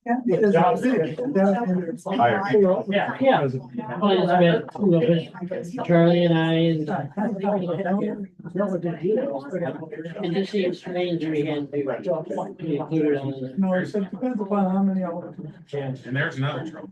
Yeah. Yeah. Charlie and I and it just seems strange we had to include on the. No, it depends upon how many of them. And there's another trouble.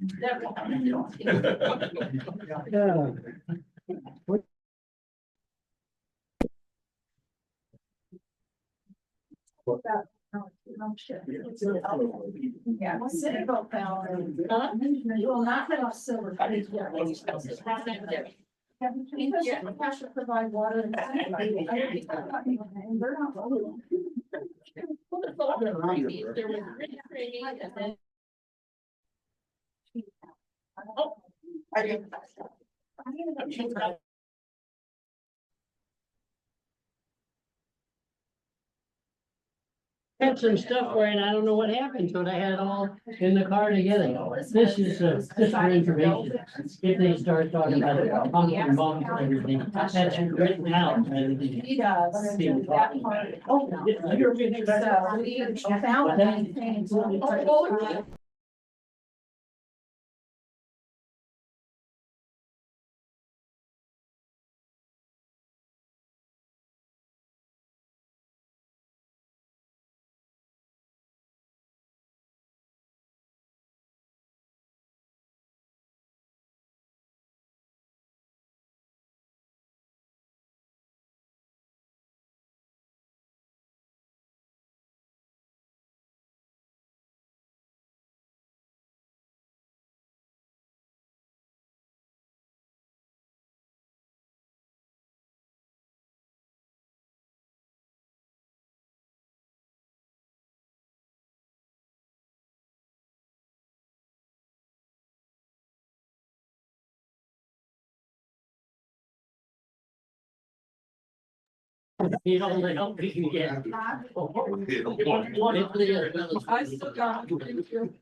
Yeah, Citadel found. You will not have silver. Has to provide water. And they're not. I didn't. Had some stuff for it, and I don't know what happened to it. I had it all in the car together. This is just for information. If they start talking about it, pump and bump and everything, that's written out. And He does. That part. Oh, no. So we found anything. you know, the help we can get. I still got it.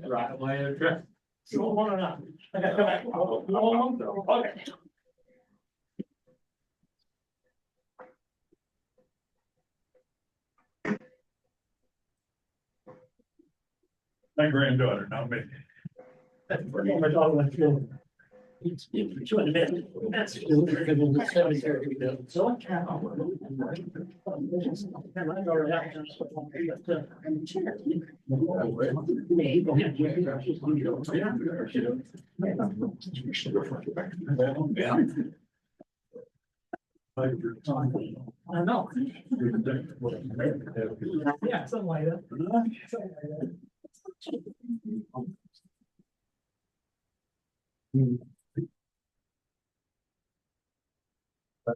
Right away, address. So, one or not. I gotta come back. Okay. My granddaughter, not me. That's my dog went through. It's 200 minutes. That's the cemetery. So. I know. Yeah, something like that.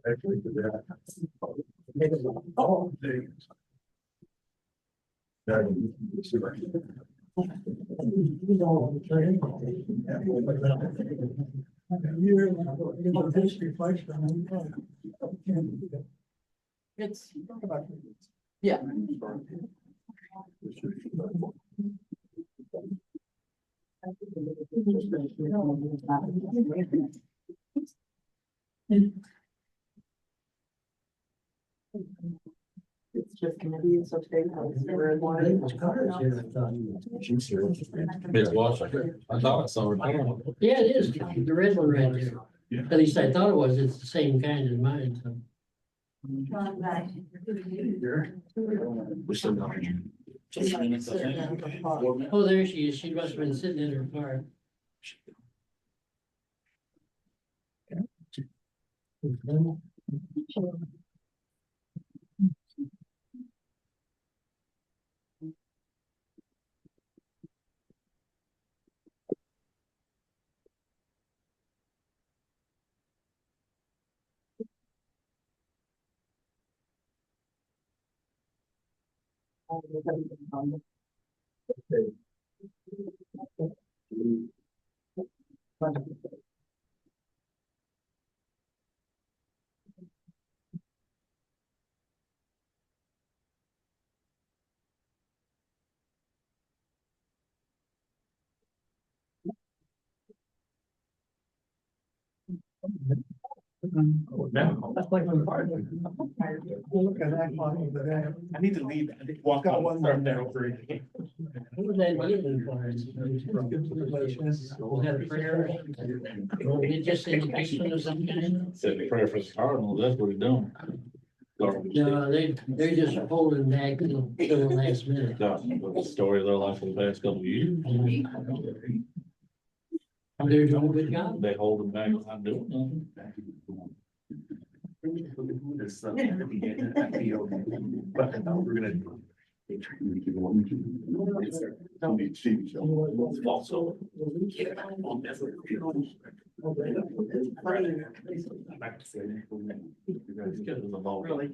Actually, oh, It's. Yeah. It's just gonna be so safe. It's Washington. I thought I saw it. Yeah, it is. The red one right there. Yeah. At least I thought it was. It's the same kind as mine, so. Oh, there she is. She must have been sitting in her car. That's like my partner. Look at that clock over there. I need to leave. I think walk out one start that over again. What was that meeting for? Was that a prayer? It just indication of some kind? Said the prayer for the Cardinals, that's what he's doing. No, they're just holding back till the last minute. The story of their life for the past couple of years. They're doing a good job. They hold them back, not doing nothing. But no, we're gonna. Also.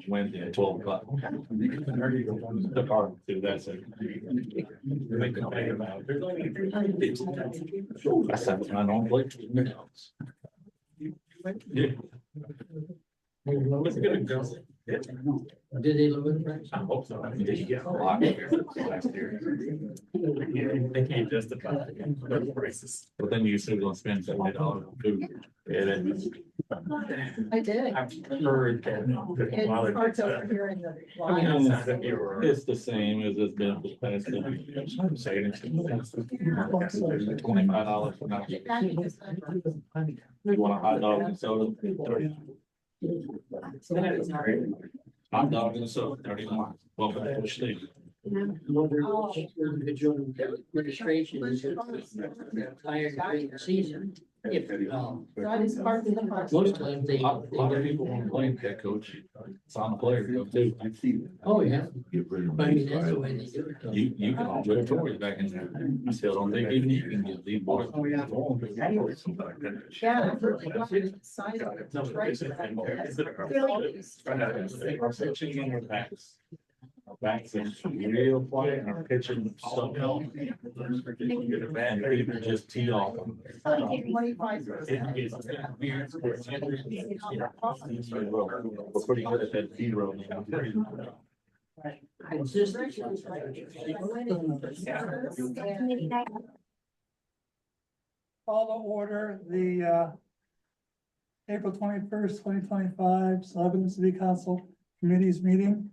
Wednesday at 12 o'clock. The car, too, that's it. Make them pay about it. I said, I don't like. Yeah. Let's get a girl. Did they lower the price? I hope so. I mean, did you get a lot last year? Yeah, they can't justify the prices. But then you still gonna spend $70 on food. Yeah, then I did. I've heard that. It starts over here in the. I mean, it's not that you were. it's the same as it's been for the past couple of years. I'm saying it's $25 for now. You want a hot dog and soda? Hot dog and soda, 31. Welcome to the state. Registration is tired during the season. If, That is part of the process. most times they. A lot of people want to play that coach. It's on the player too. Oh, yeah. But I mean, that's the way they do it. You can all put Tories back in there. I still don't think even you can get these boys. Oh, yeah. Yeah. Size of it. No, Right. Our backs are real quiet and our pitching so well. Get a bad, people just tee off. 25. We're pretty good at that tee road. Consistency. Call to order the April 21st, 2025 Lebanon City Council Committee's meeting.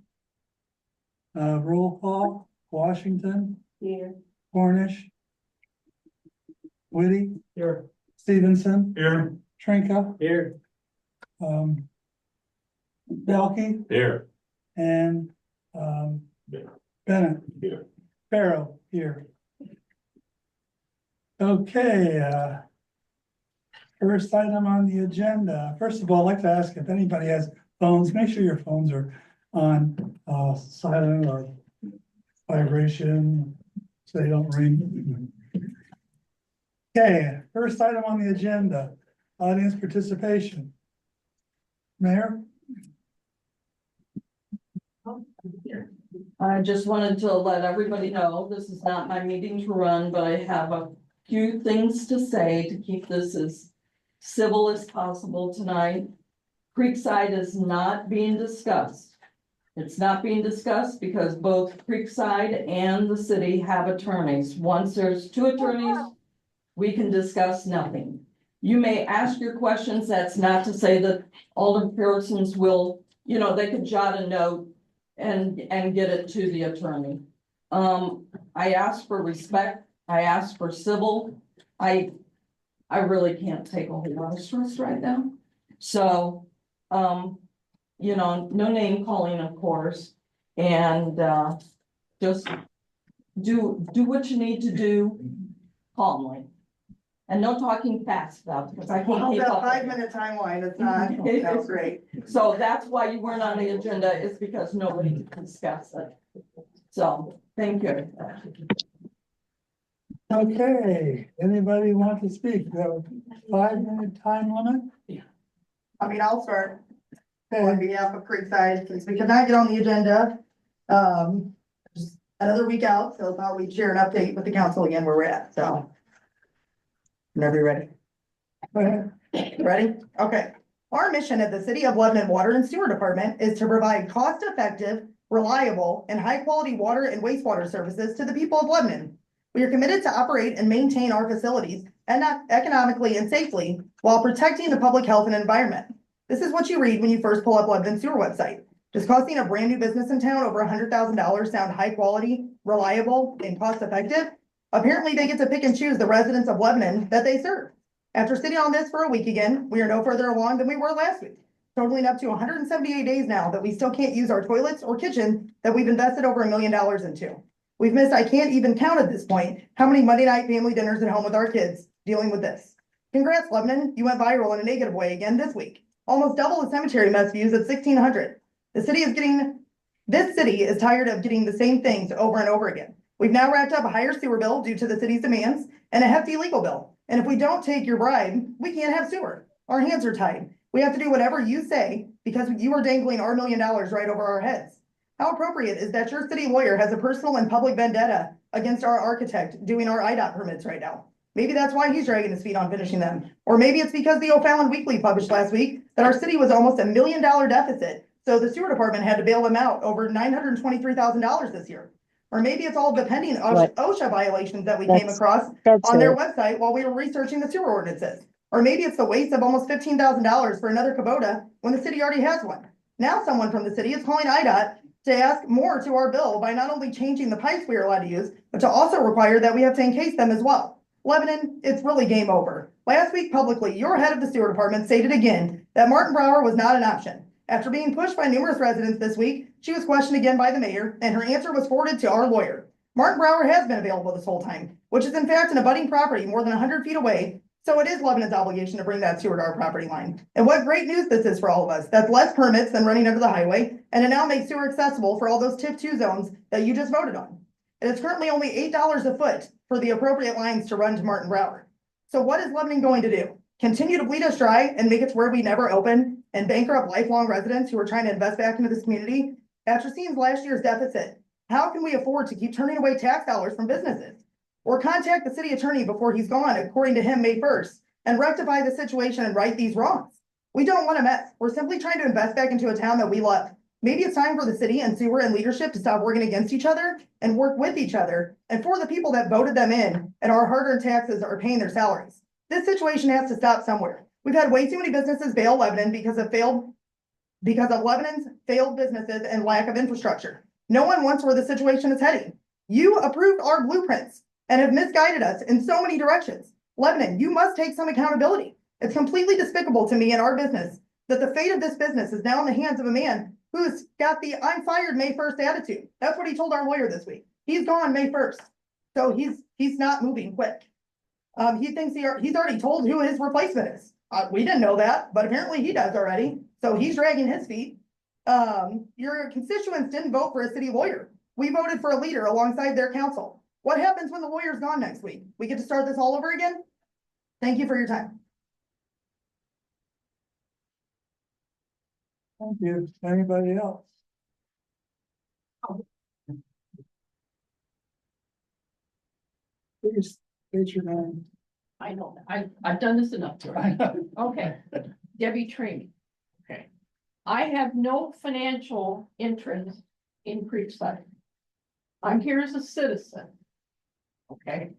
Roll call, Washington. Here. Cornish. Whitty. Here. Stevenson. Here. Trinka. Here. Belkey Here. and Bennett. Here. Farrell here. Okay, first item on the agenda. First of all, I'd like to ask if anybody has phones, make sure your phones are on silent or vibration, so they don't ring. Okay, first item on the agenda, audience participation. Mayor? I just wanted to let everybody know, this is not my meeting to run, but I have a few things to say to keep this as civil as possible tonight. Creekside is not being discussed. It's not being discussed because both Creekside and the city have attorneys. Once there's two attorneys, we can discuss nothing. You may ask your questions. That's not to say that all the persons will, they could jot a note and get it to the attorney. I ask for respect. I ask for civil. I really can't take a whole lot of stress right now. So, no name calling, of course, and just do what you need to do calmly. And no talking fast about it, because I can't keep up. 5-minute timeline, it's not, that's great. So that's why you weren't on the agenda, is because nobody could discuss it. So, thank you. Okay, anybody want to speak? We have a 5-minute time limit? I mean, I'll start Okay. on behalf of Creekside, since we could not get on the agenda. Just another week out, so thought we'd share an update with the council again where we're at, so. Whenever you're ready. Go ahead. Ready? Okay. Our mission at the City of Lebanon Water and Sewer Department is to provide cost-effective, reliable, and high-quality water and wastewater services to the people of Lebanon. We are committed to operate and maintain our facilities and economically and safely while protecting the public health and environment. This is what you read when you first pull up Lebanon Sewer website. Does costing a brand new business in town over $100,000 sound high quality, reliable, and cost effective? Apparently, they get to pick and choose the residents of Lebanon that they serve. After sitting on this for a week again, we are no further along than we were last week, totaling up to 178 days now that we still can't use our toilets or kitchen that we've invested over $1 million into. We've missed, I can't even count at this point, how many Monday night family dinners at home with our kids dealing with this. Congrats, Lebanon, you went viral in a negative way again this week. Almost double the cemetery mess views at 1,600. This city is tired of getting the same things over and over again. We've now racked up a higher sewer bill due to the city's demands and a hefty legal bill. And if we don't take your bribe, we can't have sewer. Our hands are tied. We have to do whatever you say because you are dangling our $1 million right over our heads. How appropriate is that your city lawyer has a personal and public vendetta against our architect doing our IDOT permits right now? Maybe that's why he's dragging his feet on finishing them. Or maybe it's because the O'Fallon Weekly published last week that our city was almost $1 million deficit. So the sewer department had to bail them out over $923,000 this year. Or maybe it's all the pending OSHA violations that we came across on their website while we were researching the sewer ordinances. Or maybe it's the waste of almost $15,000 for another Kubota when the city already has one. Now someone from the city is calling IDOT to ask more to our bill by not only changing the pipes we are allowed to use, but to also require that we have to encase them as well. Lebanon, it's really game over. Last week publicly, your head of the sewer department stated again that Martin Brower was not an option. After being pushed by numerous residents this week, she was questioned again by the mayor, and her answer was forwarded to our lawyer. Martin Brower has been available this whole time, which is in fact an abutting property more than 100 feet away, so it is Lebanon's obligation to bring that sewer to our property line. And what great news this is for all of us. That's less permits than running under the highway, and it now makes sewer accessible for all those TIF 2 zones that you just voted on. And it's currently only $8 a foot for the appropriate lines to run to Martin Brower. So what is Lebanon going to do? Continue to bleed us dry and make it to where we never open and bankrupt lifelong residents who are trying to invest back into this community? After seeing last year's deficit, how can we afford to keep turning away tax dollars from businesses? Or contact the city attorney before he's gone, according to him, May 1st, and rectify the situation and right these wrongs? We don't want a mess. We're simply trying to invest back into a town that we love. Maybe it's time for the city and sewer and leadership to stop working against each other and work with each other and for the people that voted them in and our hard-earned taxes are paying their salaries. This situation has to stop somewhere. We've had way too many businesses bail Lebanon because of Lebanon's failed businesses and lack of infrastructure. No one wants where the situation is heading. You approved our blueprints and have misguided us in so many directions. Lebanon, you must take some accountability. It's completely despicable to me and our business that the fate of this business is now in the hands of a man who's got the I'm fired May 1st attitude. That's what he told our lawyer this week. He's gone May 1st. So he's not moving quick. He thinks he's already told who his replacement is. We didn't know that, but apparently he does already. So he's dragging his feet. Your constituents didn't vote for a city lawyer. We voted for a leader alongside their council. What happens when the lawyer's gone next week? We get to start this all over again? Thank you for your time. Thank you. Anybody else? Please state your name. I know, I've done this enough. I know. Okay, Debbie Trainee. Okay. I have no financial interest in Creekside. I'm here as a citizen. Okay,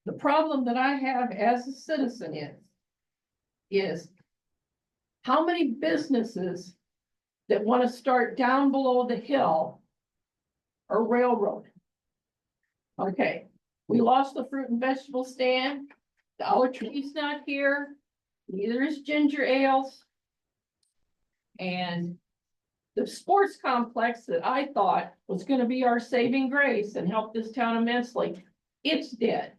the problem that I have as a citizen is how many businesses that want to start down below the hill are railroad. Okay, we lost the fruit and vegetable stand. Dollar Tree's not here. Neither is Ginger Ales. And the sports complex that I thought was going to be our saving grace and help this town immensely, it's dead.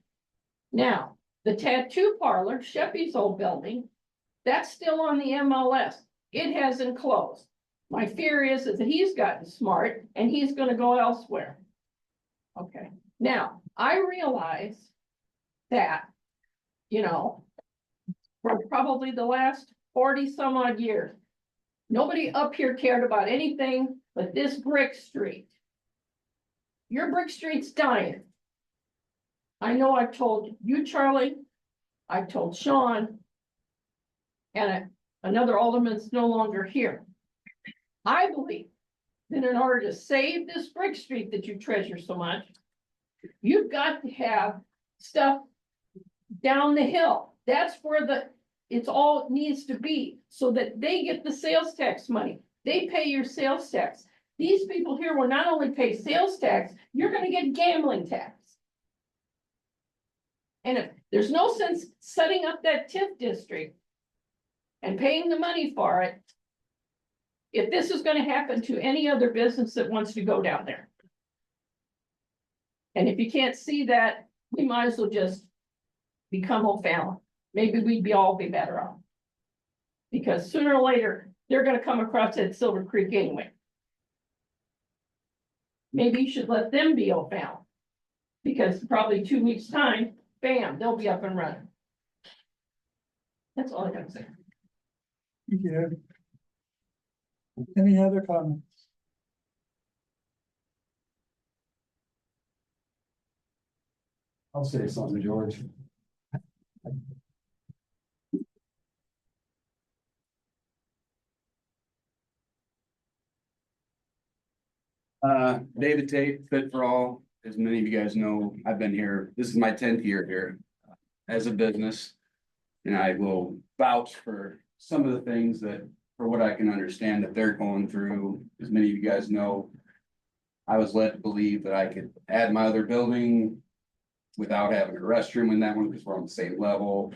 Now, the tattoo parlor, Sheppy's old building, that's still on the MLS. It hasn't closed. My fear is that he's gotten smart and he's going to go elsewhere. Okay, now I realize that, you know, for probably the last 40 some odd years, nobody up here cared about anything but this brick street. Your brick street's dying. I know I've told you, Charlie, I've told Sean, and another alderman's no longer here. I believe that in order to save this brick street that you treasure so much, you've got to have stuff down the hill. That's where it's all needs to be so that they get the sales tax money. They pay your sales tax. These people here will not only pay sales tax, you're gonna get gambling tax. And if there's no sense setting up that TIF district and paying the money for it, if this is gonna happen to any other business that wants to go down there. And if you can't see that, we might as well just become O'Fallon. Maybe we'd all be better off. Because sooner or later, they're gonna come across that Silver Creek anyway. Maybe you should let them be O'Fallon. Because probably 2 weeks' time, bam, they'll be up and running. That's all I gotta say. Thank you. Any other comments? I'll say something, George. David Tate, Fit for All. As many of you guys know, I've been here, this is my 10th year here as a business. And I will vouch for some of the things that, for what I can understand that they're going through. As many of you guys know, I was led to believe that I could add my other building without having a restroom in that one because we're on the same level.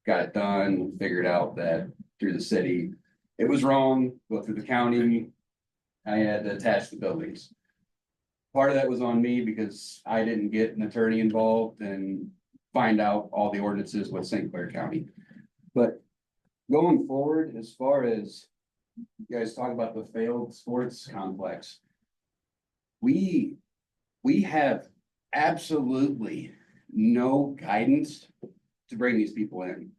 Got it done, figured out that through the city, it was wrong, go through the county. I had to attach the buildings. Part of that was on me because I didn't get an attorney involved and find out all the ordinances with St. Clair County. But going forward, as far as you guys talk about the failed sports complex, we have absolutely no guidance to bring these people in.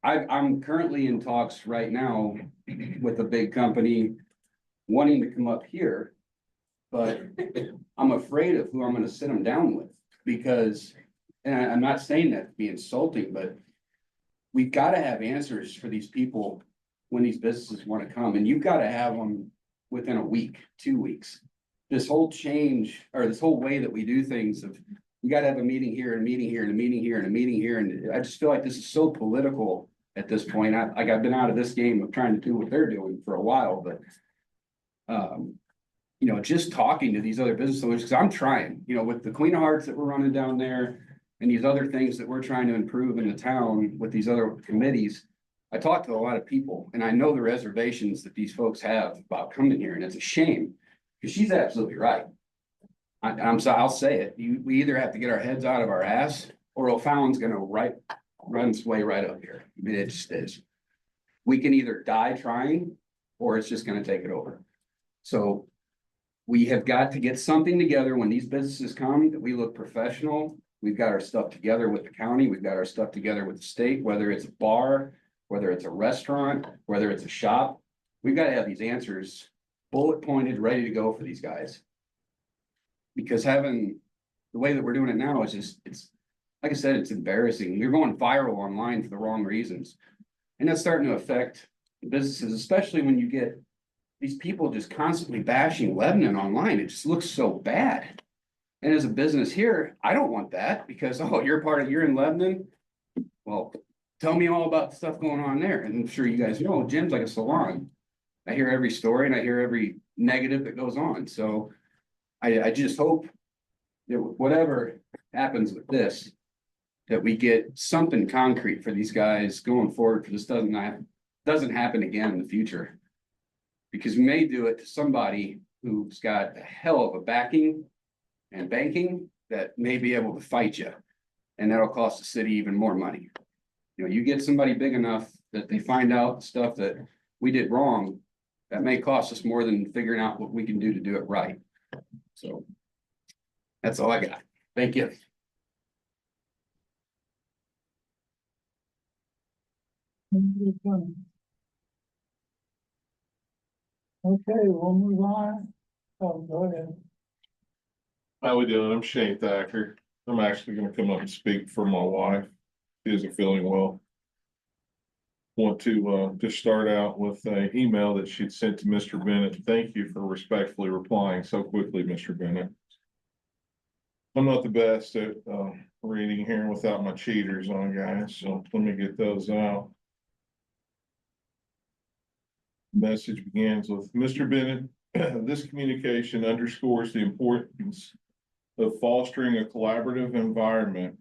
I'm currently in talks right now with a big company wanting to come up here, but I'm afraid of who I'm going to sit them down with because, and I'm not saying that to be insulting, but we've got to have answers for these people when these businesses want to come, and you've got to have them within a week, 2 weeks. This whole change, or this whole way that we do things of, we got to have a meeting here and a meeting here and a meeting here and a meeting here. And I just feel like this is so political at this point. I've been out of this game of trying to do what they're doing for a while, but you know, just talking to these other business owners, because I'm trying, you know, with the Queen of Hearts that we're running down there and these other things that we're trying to improve in the town with these other committees. I talked to a lot of people and I know the reservations that these folks have about coming here, and it's a shame because she's absolutely right. I'll say it. We either have to get our heads out of our ass or O'Fallon's going to run its way right up here. I mean, it just is. We can either die trying or it's just going to take it over. So we have got to get something together when these businesses come that we look professional. We've got our stuff together with the county. We've got our stuff together with the state, whether it's a bar, whether it's a restaurant, whether it's a shop. We've got to have these answers bullet pointed, ready to go for these guys. Because having the way that we're doing it now is just, it's like I said, it's embarrassing. You're going viral online for the wrong reasons. And that's starting to affect businesses, especially when you get these people just constantly bashing Lebanon online. It just looks so bad. And as a business here, I don't want that because, oh, you're in Lebanon. Well, tell me all about the stuff going on there. And I'm sure you guys know, Jim's like a salon. I hear every story and I hear every negative that goes on. So I just hope that whatever happens with this, that we get something concrete for these guys going forward, because this doesn't happen again in the future. Because we may do it to somebody who's got a hell of a backing and banking that may be able to fight you. And that'll cost the city even more money. You know, you get somebody big enough that they find out stuff that we did wrong, that may cost us more than figuring out what we can do to do it right. So that's all I got. Thank you. Okay, we'll move on. Oh, go ahead. How we doing? I'm Shane Thacker. I'm actually gonna come up and speak for my wife. She isn't feeling well. Want to just start out with an email that she'd sent to Mr. Bennett. Thank you for respectfully replying so quickly, Mr. Bennett. I'm not the best at reading here without my cheaters on, guys, so let me get those out. Message begins with, Mr. Bennett, this communication underscores the importance of fostering a collaborative environment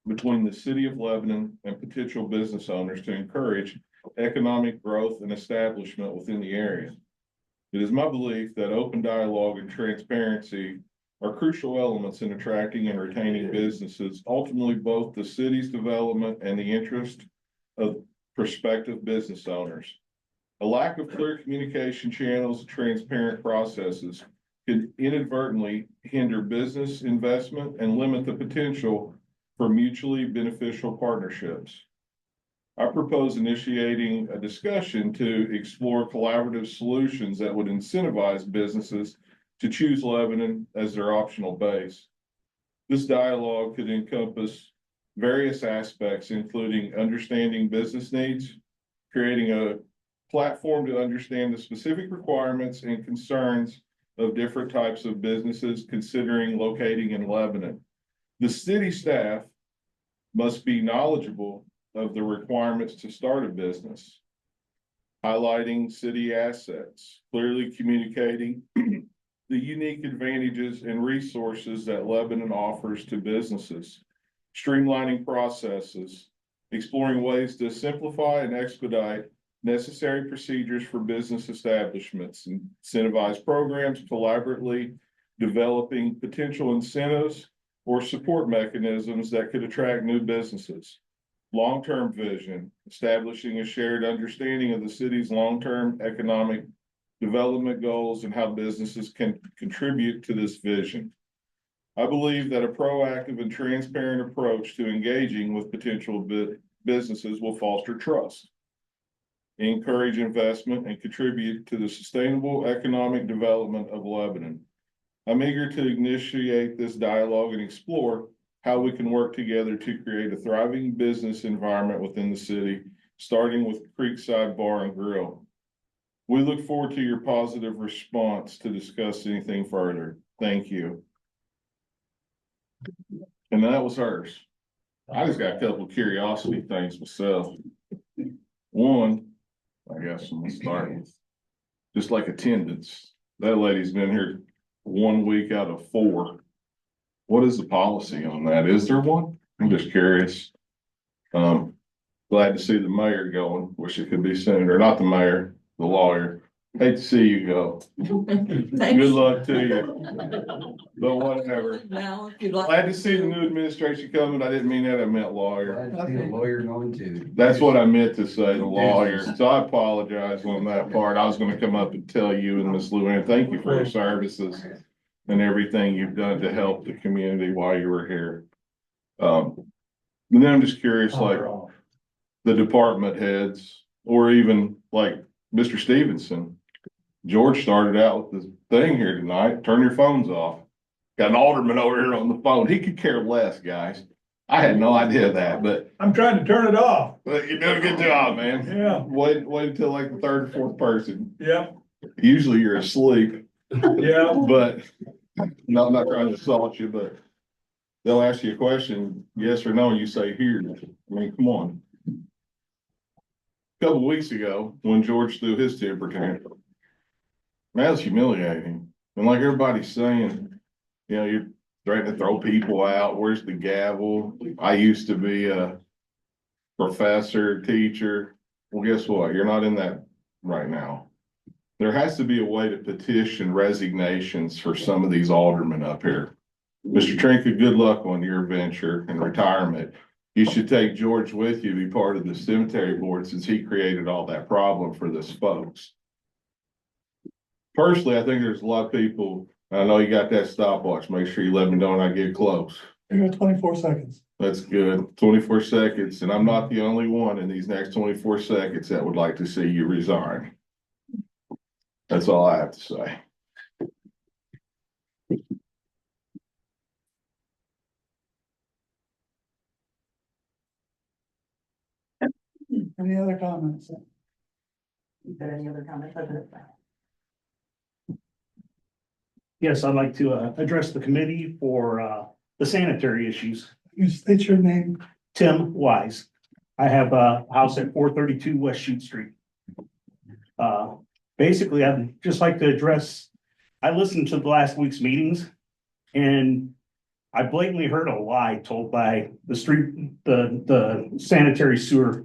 between the city of Lebanon and potential business owners to encourage economic growth and establishment within the area. It is my belief that open dialogue and transparency are crucial elements in attracting and retaining businesses, ultimately both the city's development and the interest of prospective business owners. A lack of clear communication channels and transparent processes could inadvertently hinder business investment and limit the potential for mutually beneficial partnerships. I propose initiating a discussion to explore collaborative solutions that would incentivize businesses to choose Lebanon as their optional base. This dialogue could encompass various aspects, including understanding business needs, creating a platform to understand the specific requirements and concerns of different types of businesses considering locating in Lebanon. The city staff must be knowledgeable of the requirements to start a business, highlighting city assets, clearly communicating the unique advantages and resources that Lebanon offers to businesses, streamlining processes, exploring ways to simplify and expedite necessary procedures for business establishments, incentivize programs, collaboratively developing potential incentives or support mechanisms that could attract new businesses. Long-term vision, establishing a shared understanding of the city's long-term economic development goals and how businesses can contribute to this vision. I believe that a proactive and transparent approach to engaging with potential businesses will foster trust, encourage investment, and contribute to the sustainable economic development of Lebanon. I'm eager to initiate this dialogue and explore how we can work together to create a thriving business environment within the city, starting with Creekside Bar and Grill. We look forward to your positive response to discuss anything further. Thank you. And that was hers. I just got a couple of curiosity things myself. One, I guess I'm gonna start with just like attendance. That lady's been here 1 week out of 4. What is the policy on that? Is there one? I'm just curious. Glad to see the mayor going. Wish it could be sooner. Not the mayor, the lawyer. Hate to see you go. Good luck to you. But whatever. Now, if you'd like. Glad to see the new administration coming. I didn't mean that. I meant lawyer. Glad to see a lawyer going too. That's what I meant to say, the lawyer. So I apologize on that part. I was gonna come up and tell you and Miss Luann, thank you for your services and everything you've done to help the community while you were here. And then I'm just curious, like the department heads, or even like Mr. Stevenson. George started out with this thing here tonight, turn your phones off. Got an alderman over here on the phone. He could care less, guys. I had no idea that, but I'm trying to turn it off. you're doing a good job, man. Yeah, Wait until like the 3rd or 4th person. yeah, Usually you're asleep, yeah. but no, I'm not trying to assault you, but they'll ask you a question, yes or no, and you say here. I mean, come on. A couple of weeks ago, when George threw his temper tantrum, that was humiliating. And like everybody's saying, you know, you're threatening to throw people out. Where's the gavel? I used to be a professor, teacher. Well, guess what? You're not in that right now. There has to be a way to petition resignations for some of these aldermen up here. Mr. Trinket, good luck on your venture and retirement. You should take George with you to be part of the cemetery board since he created all that problem for this folks. Personally, I think there's a lot of people, I know you got that stopwatch. Make sure you let me know when I get close. You got 24 seconds. That's good. 24 seconds. And I'm not the only one in these next 24 seconds that would like to see you resign. That's all I have to say. Any other comments? Got any other comments? Yes, I'd like to address the committee for the sanitary issues. You state your name. Tim Wise. I have a house at 432 West Shoot Street. Basically, I'd just like to address, I listened to the last week's meetings and I blatantly heard a lie told by the sanitary sewer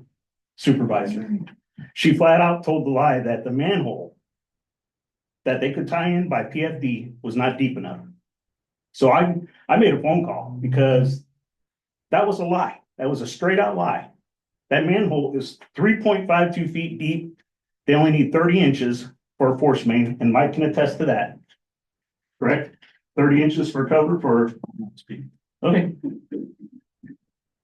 supervisor. She flat out told the lie that the manhole that they could tie in by PFD was not deep enough. So I made a phone call because that was a lie. That was a straight out lie. That manhole is 3.52 feet deep. They only need 30 inches for a force main, and Mike can attest to that. Correct? 30 inches for cover for, okay.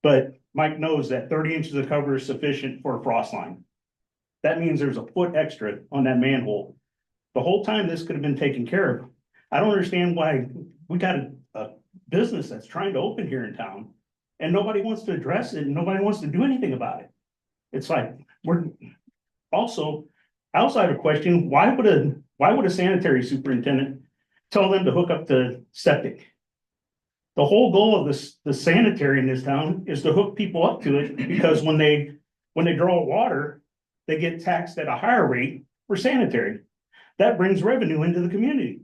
But Mike knows that 30 inches of cover is sufficient for a frost line. That means there's a foot extra on that manhole. The whole time this could have been taken care of. I don't understand why we got a business that's trying to open here in town and nobody wants to address it and nobody wants to do anything about it. It's like, we're also outside of question, why would a sanitary superintendent tell them to hook up to septic? The whole goal of the sanitary in this town is to hook people up to it because when they draw water, they get taxed at a higher rate for sanitary. That brings revenue into the community.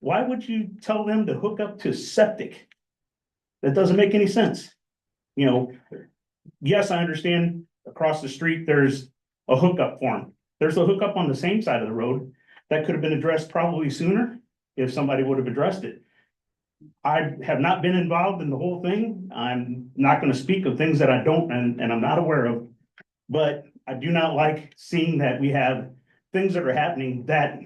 Why would you tell them to hook up to septic? That doesn't make any sense. You know, yes, I understand across the street, there's a hookup form. There's a hookup on the same side of the road that could have been addressed probably sooner if somebody would have addressed it. I have not been involved in the whole thing. I'm not going to speak of things that I don't and I'm not aware of, but I do not like seeing that we have things that are happening that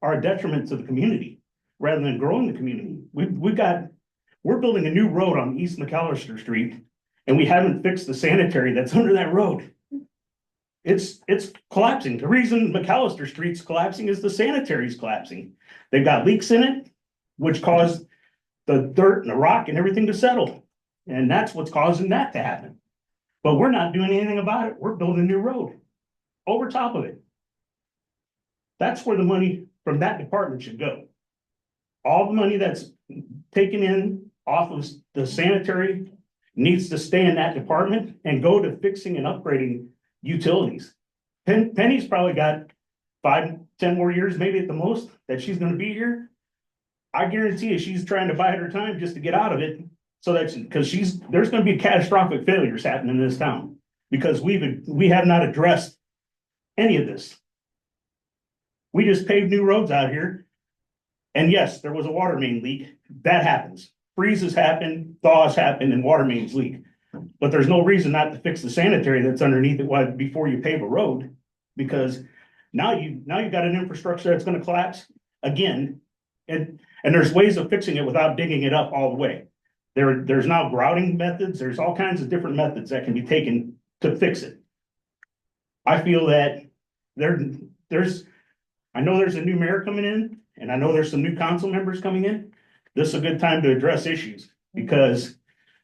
are a detriment to the community rather than growing the community. We're building a new road on East McAllister Street and we haven't fixed the sanitary that's under that road. It's collapsing. The reason McAllister Street's collapsing is the sanitary's collapsing. They've got leaks in it, which caused the dirt and the rock and everything to settle. And that's what's causing that to happen. But we're not doing anything about it. We're building a new road over top of it. That's where the money from that department should go. All the money that's taken in off of the sanitary needs to stay in that department and go to fixing and upgrading utilities. Penny's probably got 5-10 more years, maybe at the most, that she's gonna be here. I guarantee you she's trying to bide her time just to get out of it. So that's because there's gonna be catastrophic failures happening in this town because we have not addressed any of this. We just paved new roads out here. And yes, there was a water main leak. That happens. Freezes happen, thaws happen, and water mains leak. But there's no reason not to fix the sanitary that's underneath it before you pave a road. Because now you got an infrastructure that's gonna collapse again. And there's ways of fixing it without digging it up all the way. There's now grouting methods. There's all kinds of different methods that can be taken to fix it. I feel that I know there's a new mayor coming in and I know there's some new council members coming in. This is a good time to address issues because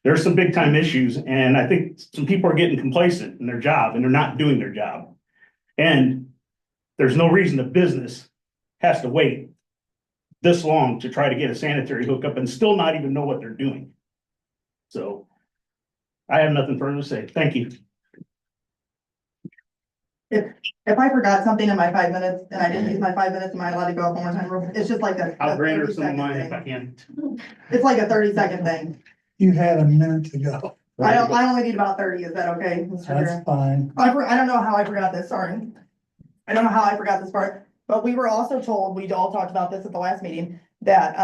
there's some big time issues. And I think some people are getting complacent in their job and they're not doing their job. And there's no reason the business has to wait this long to try to get a sanitary hookup and still not even know what they're doing. So I have nothing further to say. Thank you. If I forgot something in my 5 minutes and I didn't use my 5 minutes, am I allowed to go up one more time? It's just like I'll a grant her 30 some of second mine if I thing. can. It's like a 30-second thing. You had a minute to go. I only need about 30. Is that okay, Mr. Chair? That's fine. I don't know how I forgot this, sorry. I don't know how I forgot this part, but we were also told, we all talked about this at the last meeting, that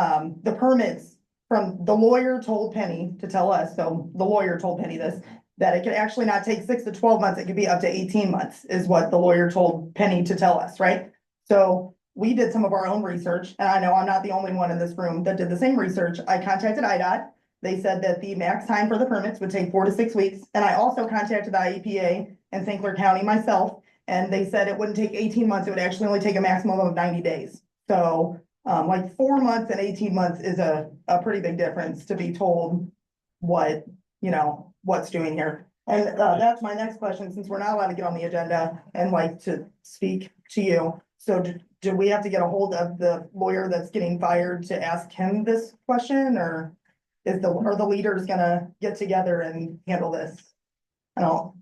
the permits from the lawyer told Penny to tell us, so the lawyer told Penny this, that it could actually not take 6 to 12 months, it could be up to 18 months is what the lawyer told Penny to tell us, right? So we did some of our own research, and I know I'm not the only one in this room that did the same research. I contacted IDOT. They said that the max time for the permits would take 4 to 6 weeks. And I also contacted the IEPA in St. Clair County myself, and they said it wouldn't take 18 months. It would actually only take a maximum of 90 days. So like 4 months and 18 months is a pretty big difference to be told what, what's doing here. And that's my next question, since we're not allowed to get on the agenda and like to speak to you. So do we have to get a hold of the lawyer that's getting fired to ask him this question, or are the leaders gonna get together and handle this? I don't,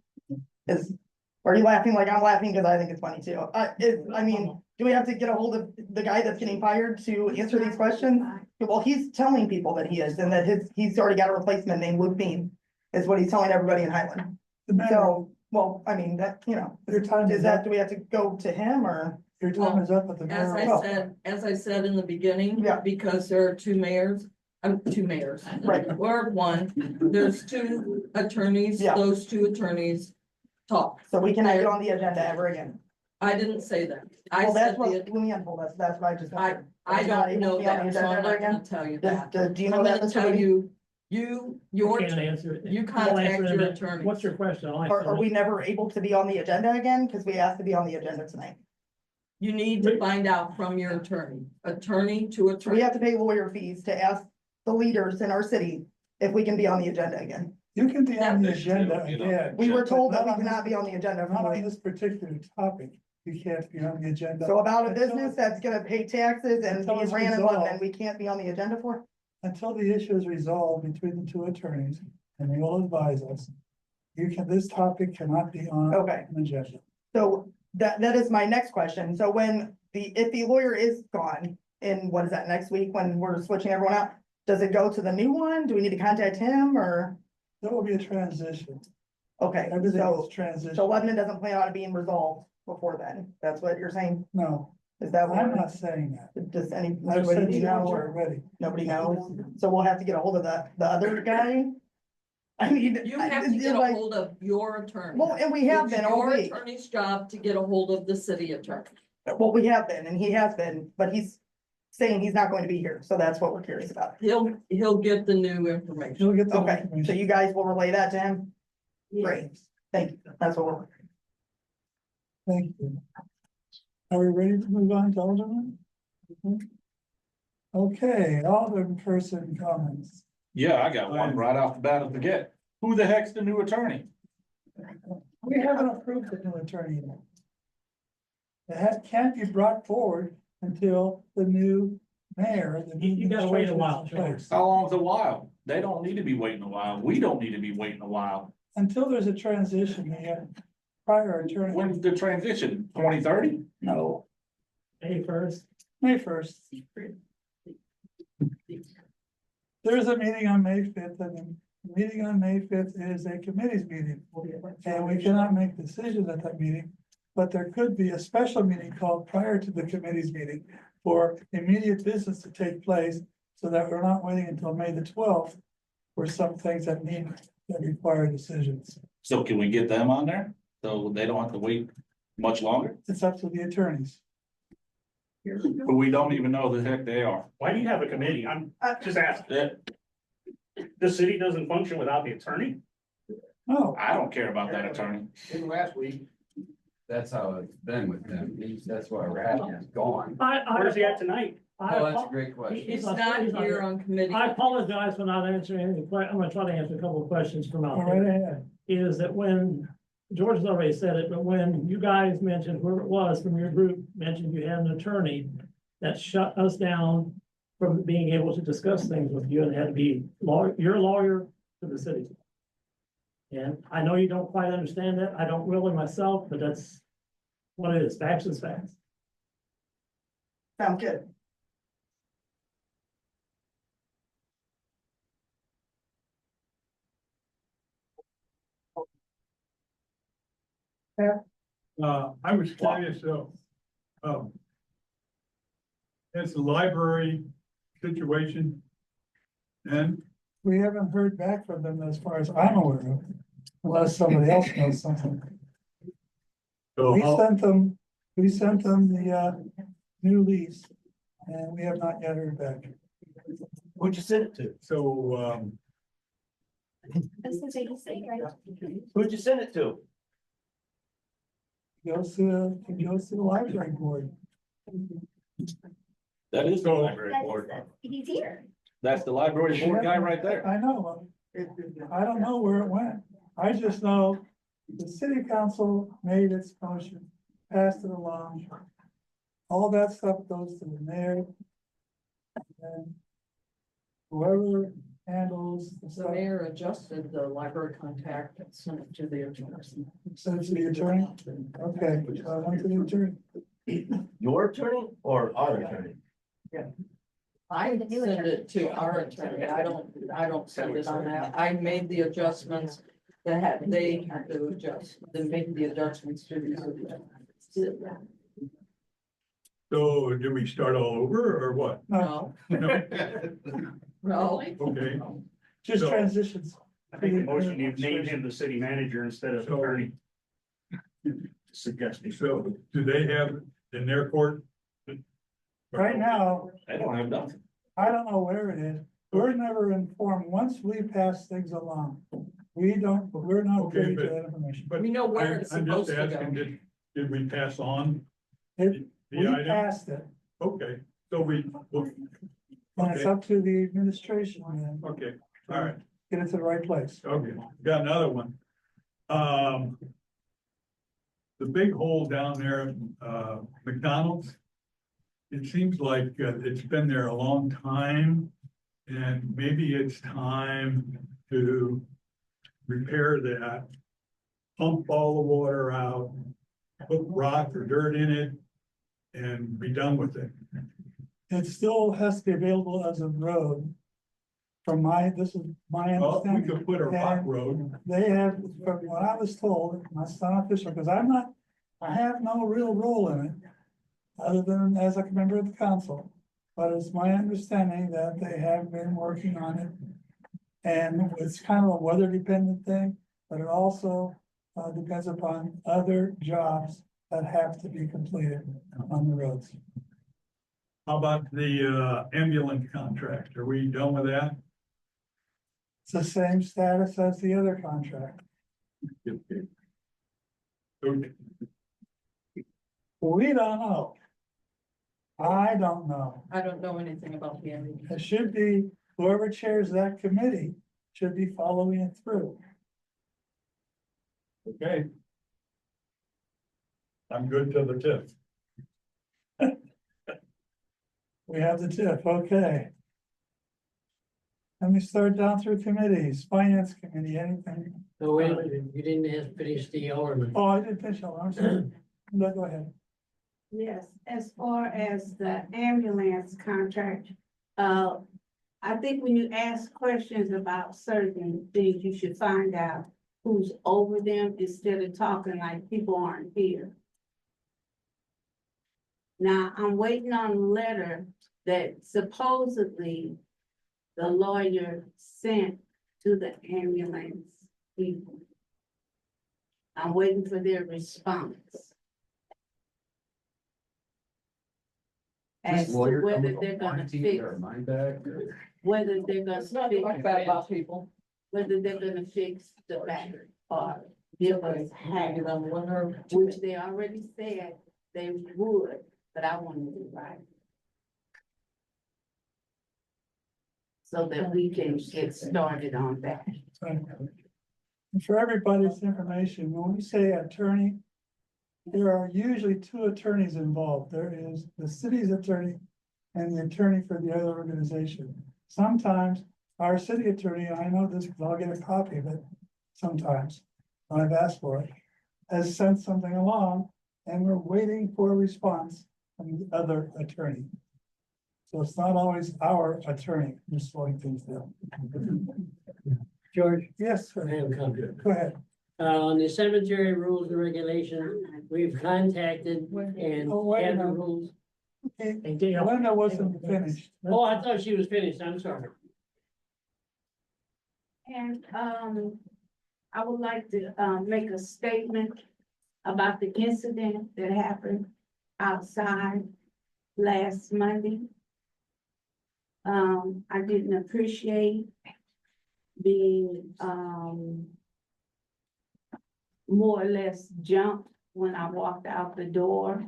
Are you laughing like I'm laughing? Because I think it's funny too. I mean, do we have to get a hold of the guy that's getting fired to answer these questions? Well, he's telling people that he is, and that he's already got a replacement named Luke Bean, is what he's telling everybody in Highland. The matter, So, well, I mean, that, you know, your time is is that, up, do we have to go to him or? your time is up at the As mayor. I Well, said, in the beginning, Yeah. because there are two mayors, Right. or one, there's two attorneys, Yeah. those two attorneys talk. So we cannot get on the agenda ever again. I didn't say that. I Well, said that's what the, Luann told us. That's why I just. wondered. I He's not don't able know to be on the that, so agenda I'm ever not gonna again? tell you Does- that. do you I'm know that, gonna Mr. tell Woody? your, Can't answer it. you I'll contact answer in a your minute. attorney. What's your question? I'll answer Are it. we never able to be on the agenda again? Because we asked to be on the agenda tonight. You need to find out from your attorney to So we attorney. have to pay lawyer fees to ask the leaders in our city if we can be on the agenda again. You can be on the They still agenda get on again. We were told that we Not on cannot this- be on the agenda. Not on this particular topic, you can't be on the agenda. So about a Until- business that's gonna pay taxes and Until be it's ran in resolved. London, we can't be on the agenda for? Until the issue is resolved between the two attorneys, and they will advise us. This topic cannot be on Okay. an agenda. So that is my next question. So if the lawyer is gone in, what is that, next week when we're switching everyone out? Does it go to the new one? Do we need to contact him or? There will be a transition. Okay, Everything so, is transition. so Lebanon doesn't plan on it being resolved before then. That's what you're saying? No, Is that I'm what? not saying that. Does I've anybody said do you you know know or already. nobody knows? So we'll have to get a hold of the other guy? I mean. You have to get a hold of your attorney. Well, and we have It's been all your week. attorney's job to get a hold of the city attorney. Well, we have been, and he has been, but he's saying he's not going to be here, so that's what we're curious about. He'll get the new information. You'll get the Okay, so information. you guys will relay that to him? Great, thank you, that's what we're. Thank you. Are we ready to move on to Alderman? Okay, Alderman person comments. Yeah, I got one right off the bat of the get. Who the heck's the new attorney? We haven't approved the new attorney yet. It can't be brought forward until the new mayor. the new You gotta wait a administration while, is in place. How long's a while? They don't need to be waiting a while. We don't need to be waiting a while. Until there's a transition, the prior attorney. When's the transition? 2030? No, May first. May first. There's a meeting on May fifth, and the meeting on May fifth is a committee's meeting. And we cannot make decisions at that meeting, but there could be a special meeting called prior to the committee's meeting for immediate business to take place, so that we're not waiting until May the 12th for some things that require decisions. So can we get them on there? So they don't have to wait much longer? It's up to the attorneys. But we don't even know the heck they are. Why do you have a committee? I'm just asking. Yeah, The city doesn't function without the attorney? No, I don't care about that attorney. In last week, that's how it's been with them. That's why we're at, he's gone. Where's he at tonight? Oh, that's a great question. He's not here on committee. I apologize for not answering any I'm gonna try to answer a couple of questions from out all there. right ahead. Is that when, George has already said it, but when you guys mentioned, whoever it was from your group, mentioned you had an attorney that shut us down from being able to discuss things with you, and it had to be your lawyer to the city. And I know you don't quite understand that. I don't really myself, but that's what it is. Facts is facts. Sounds good. I was curious, it's the library situation. And We haven't heard back from them as far as I'm aware of, unless somebody else knows something. We sent them the new lease, and we have not yet heard back. Who'd you send it to? so, This is ABC, right? Who'd you send it to? It goes to the library board. That is the library board. He's here. That's the library board guy right there. I know, I don't know where it went. I just know the city council made its motion, passed it along. All that stuff goes to the mayor. And whoever handles the The stuff. mayor adjusted the library contact and sent it to the attorney. Send it to the attorney? Okay, I went to the attorney. Your attorney or our attorney? I send it to our attorney. I don't send it on that. I made the adjustments that they had to adjust, then make the adjustments to these. So do we start all over or what? No, No, no. okay, Just So- transitions. I make a motion, you name him the city manager instead of So- attorney. Suggesting. so do they have in their court? Right now, I don't have nothing. I don't know where it is. We're never informed. Once we pass things along, we're not Okay, privy to but- that information. But We know where I'm it's I'm supposed just to asking, go. did we pass on It, the we item? passed it, Okay, so we, and it's up to the administration then, okay, all right. get it to the right place. Okay, got another one. The big hole down there, McDonald's. It seems like it's been there a long time. And maybe it's time to repair that. Pump all the water out, put rock or dirt in it. And be done with it. It still has to be available as a road. This is my Well, we understanding. could put a rock And road. They have, from what I was told, my son official, because I have no real role in it. Other than as a member of the council, but it's my understanding that they have been working on it. And it's kind of a weather dependent thing, but it also depends upon other jobs that have to be completed on the roads. How about the ambulance contract? Are we done with that? It's the same status as the other contract. Okay. We don't know. I don't know. I don't know anything about the ending. It should be, whoever chairs that committee should be following it through. Okay. I'm good to the tip. We have the tip, okay. Let me start down through committees, finance committee, anything? So wait a minute, you didn't finish the order. Oh, I did finish, I'm sorry. No, go ahead. Yes, as far as the ambulance contract, I think when you ask questions about certain things, you should find out who's over them instead of talking like people aren't here. Now, I'm waiting on a letter that supposedly the lawyer sent to the ambulance people. I'm waiting for their response. As to whether they're gonna fix, Mine back, or? whether they're gonna It's not like that fix, about people. whether they're gonna fix the back or give us half, Maybe them one or two. which they already said they would, but I want to do right. So that we can get started on that. And for everybody's information, when we say attorney, there are usually two attorneys involved. There is the city's attorney and the attorney for the other organization. Sometimes our city attorney, and I know this because I'll get a copy of it sometimes, when I've asked for it, has sent something along and we're waiting for a response from the other attorney. So it's not always our attorney who's slowing things down. George, Yes, I sir. have a comment. Go ahead. On the cemetery rules and regulations, we've contacted and Oh, wait a had the minute. rules. Okay, And they- Linda wasn't finished. Oh, I thought she was finished, I'm sorry. And, I would like to, make a statement about the incident that happened outside last Monday. I didn't appreciate being, more or less jumped when I walked out the door.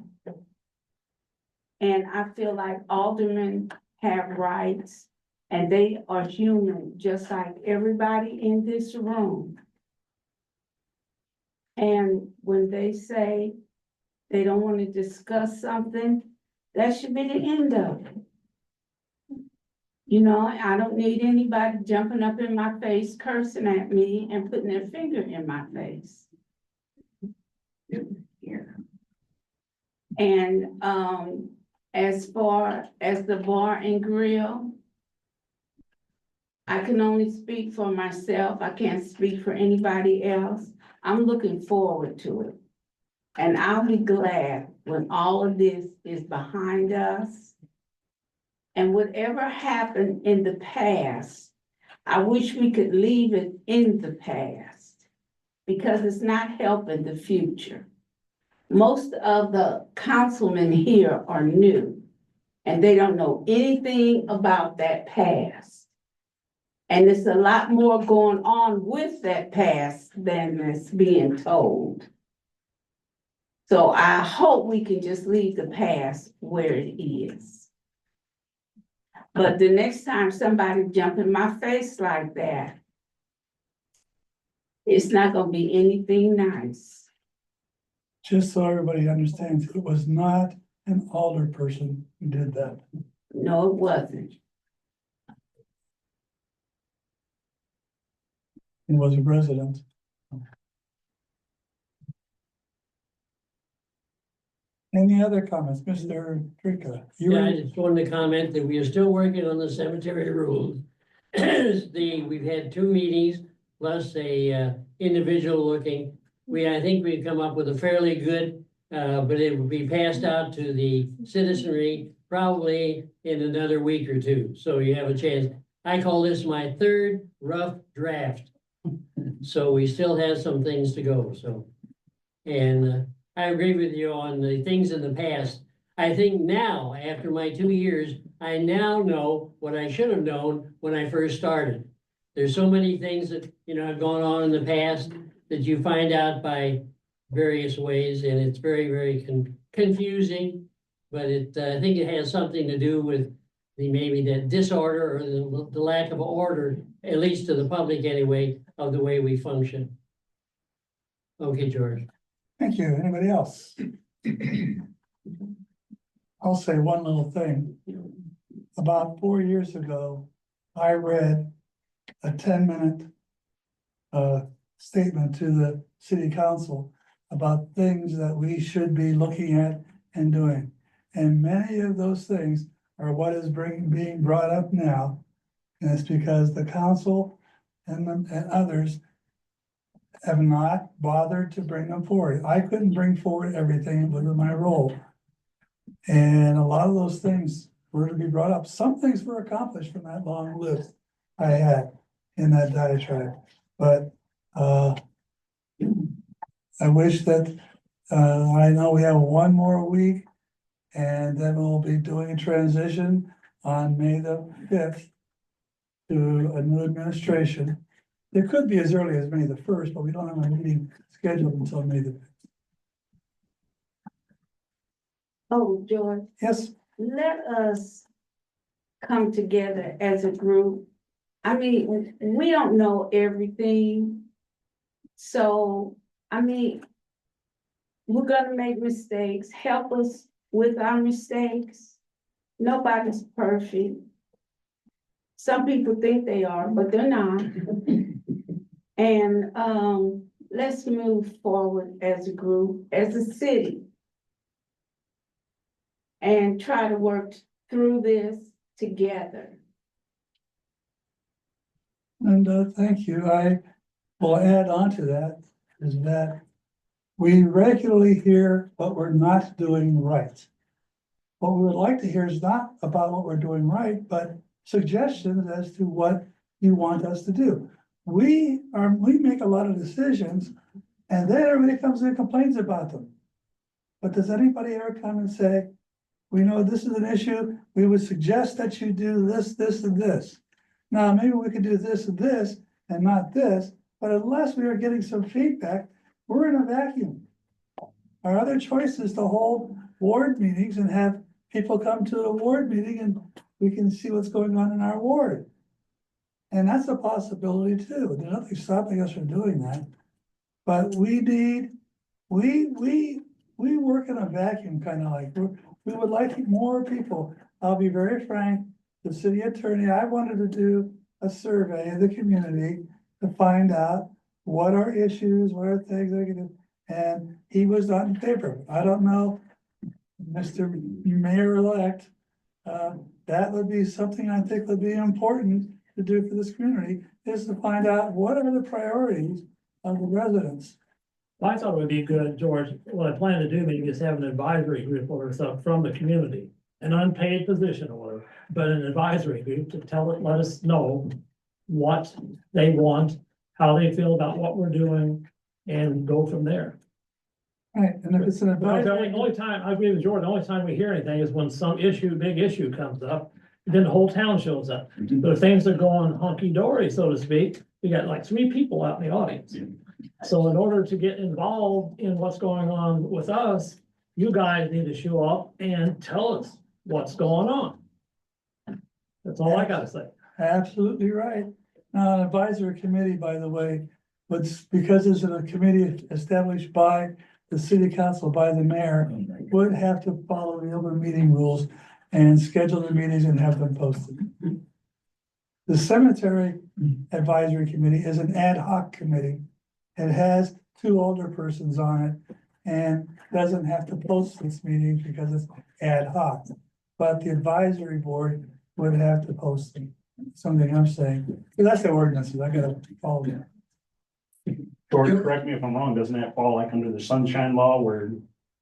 And I feel like aldermen have rights and they are human, just like everybody in this room. And when they say they don't want to discuss something, that should be the end of it. You know, I don't need anybody jumping up in my face, cursing at me and putting their finger in my face. Here. And, as far as the bar and grill, I can only speak for myself. I can't speak for anybody else. I'm looking forward to it. And I'll be glad when all of this is behind us. And whatever happened in the past, I wish we could leave it in the past because it's not helping the future. Most of the councilmen here are new and they don't know anything about that past. And there's a lot more going on with that past than is being told. So I hope we can just leave the past where it is. But the next time somebody jump in my face like that, it's not gonna be anything nice. Just so everybody understands, it was not an alder person who did that. No, it wasn't. It was a resident. Any other comments, Mr. Trika? Yeah, I just wanted to comment that we are still working on the cemetery rules. We've had 2 meetings plus a individual looking. I think we've come up with a fairly good, but it will be passed out to the citizenry probably in another week or 2. So you have a chance. I call this my 3rd rough draft. So we still have some things to go, so. And I agree with you on the things in the past. I think now, after my 2 years, I now know what I should have known when I first started. There's so many things that, have gone on in the past that you find out by various ways, and it's very, very confusing. But I think it has something to do with maybe that disorder or the lack of order, at least to the public anyway, of the way we function. Okay, George. Thank you. Anybody else? I'll say one little thing. About 4 years ago, I read a 10-minute statement to the city council about things that we should be looking at and doing. And many of those things are what is being brought up now. And it's because the council and others have not bothered to bring them forward. I couldn't bring forward everything within my role. And a lot of those things were to be brought up. Some things were accomplished from that long list I had in that diatribe. But I wish that, I know we have 1 more week and then we'll be doing a transition on May the 5th to a new administration. It could be as early as May the 1st, but we don't have a meeting scheduled until May the 5th. Oh, George. Yes. Let us come together as a group. I mean, we don't know everything. So, I mean, we're gonna make mistakes. Help us with our mistakes. Nobody's perfect. Some people think they are, but they're not. And let's move forward as a group, as a city. And try to work through this together. And thank you. I will add on to that is that we regularly hear what we're not doing right. What we would like to hear is not about what we're doing right, but suggestions as to what you want us to do. We make a lot of decisions and then everybody comes and complains about them. But does anybody ever come and say, we know this is an issue, we would suggest that you do this, this, and this. Now, maybe we could do this and this and not this, but unless we are getting some feedback, we're in a vacuum. Our other choice is to hold ward meetings and have people come to a ward meeting and we can see what's going on in our ward. And that's a possibility too. There's nothing stopping us from doing that. But we work in a vacuum, kind of like we would like more people. I'll be very frank the city attorney, I wanted to do a survey of the community to find out what are issues, what are things that can do, and he was not in favor. of it. I don't know, Mr. Mayor-elect, that would be something I think would be important to do for this community, is to find out what are the priorities of the residents. Well, I thought it would be good, George, what I plan to do maybe is have an advisory group or something from the community. An unpaid position or whatever, but an advisory group to let us know what they want, how they feel about what we're doing, and go from there. Right, and if it's an Because the advisory, only time, I agree with Jordan, the only time we hear anything is when some big issue comes up, then the whole town shows up. But if things are going hunky-dory, so to speak, we got like 3 people out in the audience. So in order to get involved in what's going on with us, you guys need to show up and tell us what's going on. That's all I gotta say. absolutely right. Now, an advisory committee, by the way, because it's a committee established by the city council, by the mayor, would have to follow the open meeting rules and schedule the meetings and have them posted. The cemetery advisory committee is an ad hoc committee. It has 2 older persons on it and doesn't have to post this meeting because it's ad hoc. But the advisory board would have to post it, something I'm saying. That's the ordinances, I gotta follow them. George, correct me if I'm wrong, doesn't that fall like under the sunshine law where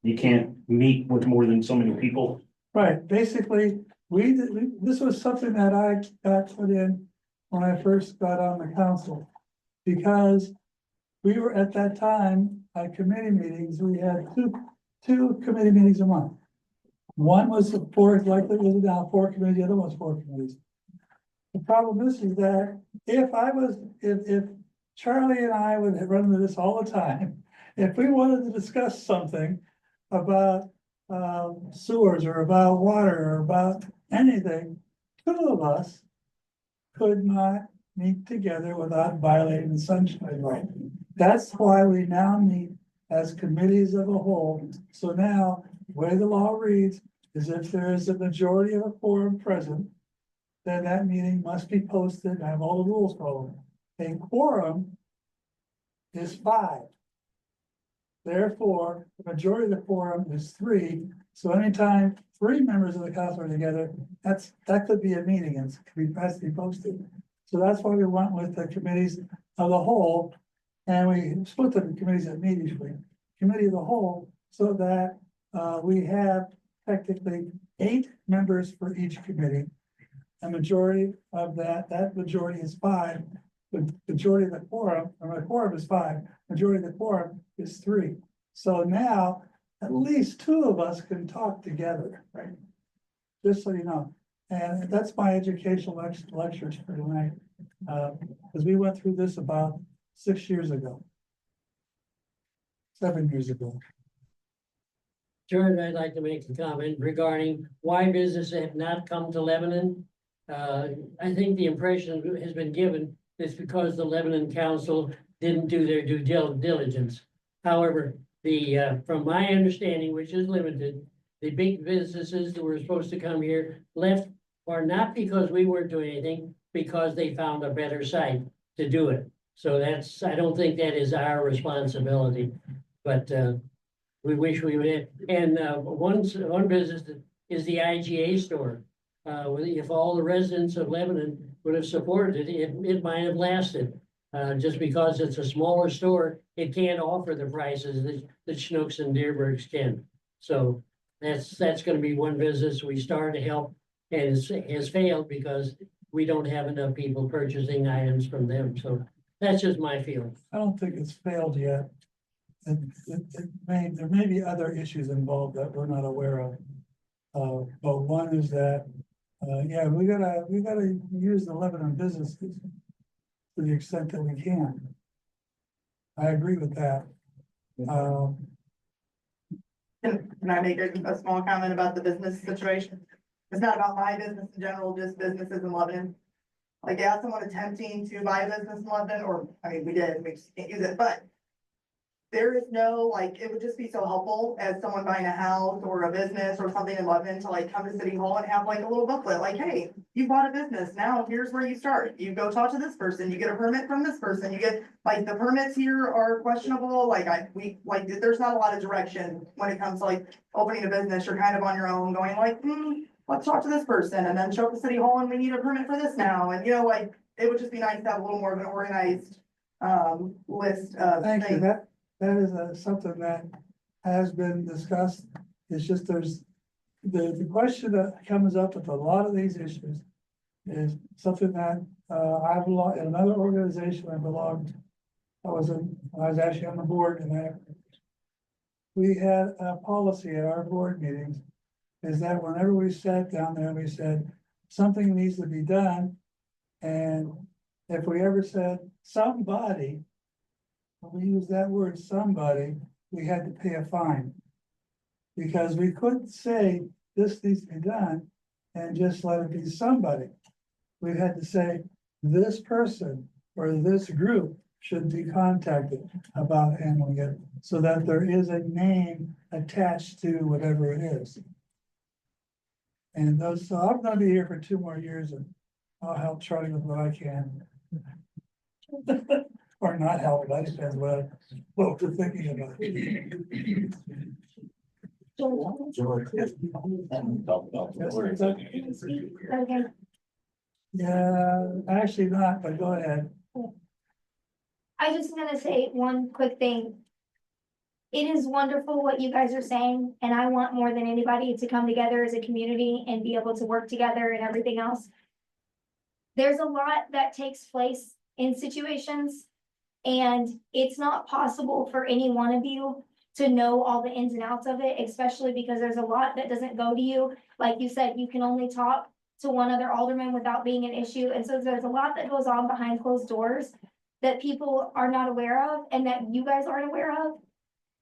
you can't meet with more than so many people? Right, basically, this was something that I got put in when I first got on the council. Because we were at that time, at committee meetings, we had two committee meetings a month. One was the 4, like it was now 4 committees, the other was 4 committees. The problem is that if Charlie and I would have run into this all the time, if we wanted to discuss something about sewers or about water or about anything, 2 of us could not meet together without violating the sunshine law. That's why we now meet as committees of a whole. So now, the way the law reads is if there is a majority of a quorum present, then that meeting must be posted and have all the rules followed. A quorum is 5. Therefore, the majority of the quorum is 3. So anytime 3 members of the council are together, that could be a meeting and has to be posted. So that's why we went with the committees of the whole. And we split the committees that meet each week, committee of the whole, so that we have technically 8 members for each committee. A majority of that majority is 5. The majority of the quorum, or the quorum is 5, majority of the quorum is 3. So now at least 2 of us can talk together, right? Just so you know. And that's my educational lectures for tonight. Because we went through this about 6 years ago. 7 years ago. George, I'd like to make a comment regarding why businesses have not come to Lebanon. I think the impression has been given is because the Lebanon Council didn't do their due diligence. However, from my understanding, which is limited, the big businesses that were supposed to come here left, or not because we weren't doing anything, because they found a better site to do it. So I don't think that is our responsibility, but we wish we would. And one business is the IGA store. If all the residents of Lebanon would have supported it, it might have lasted. Just because it's a smaller store, it can't offer the prices that Schnucks and Deerbergs can. So that's gonna be one business we started to help, and has failed because we don't have enough people purchasing items from them. So that's just my feeling. I don't think it's failed yet. There may be other issues involved that we're not aware of. But one is that, yeah, we gotta use the Lebanon businesses to the extent that we can. I agree with that. Can I make a small comment about the business situation? It's not about my business in general, just businesses in Lebanon. Like, yeah, someone attempting to buy a business in Lebanon, or, I mean, we did, we just can't use it, but there is no, like, it would just be so helpful as someone buying a house or a business or something in Lebanon to like come to City Hall and have like a little booklet, like, hey, you bought a business, now here's where you start. You go talk to this person, you get a permit from this person, you get, like, the permits here are questionable, like, there's not a lot of direction when it comes to like opening a business, you're kind of on your own, going like, let's talk to this person, and then show up to City Hall and we need a permit for this now, and like, it would just be nice to have a little more of an organized list of Thank you, things. that is something that has been discussed, it's just the question that comes up with a lot of these issues is something that, I belong, in another organization I belonged, I was actually on the board, and we had a policy at our board meetings, is that whenever we sat down there, we said, something needs to be done, and if we ever said somebody, when we use that word somebody, we had to pay a fine. Because we couldn't say this needs to be done and just let it be somebody. We had to say this person or this group should be contacted about handling it, so that there is a name attached to whatever it is. And so I'm gonna be here for 2 more years, and I'll help Charlie with what I can. Or not help, that depends what we're thinking about. Okay. Yeah, actually not, but go ahead. I just gonna say one quick thing. It is wonderful what you guys are saying, and I want more than anybody to come together as a community and be able to work together and everything else. There's a lot that takes place in situations, and it's not possible for any one of you to know all the ins and outs of it, especially because there's a lot that doesn't go to you. Like you said, you can only talk to one other alderman without being an issue, and so there's a lot that goes on behind closed doors that people are not aware of and that you guys aren't aware of.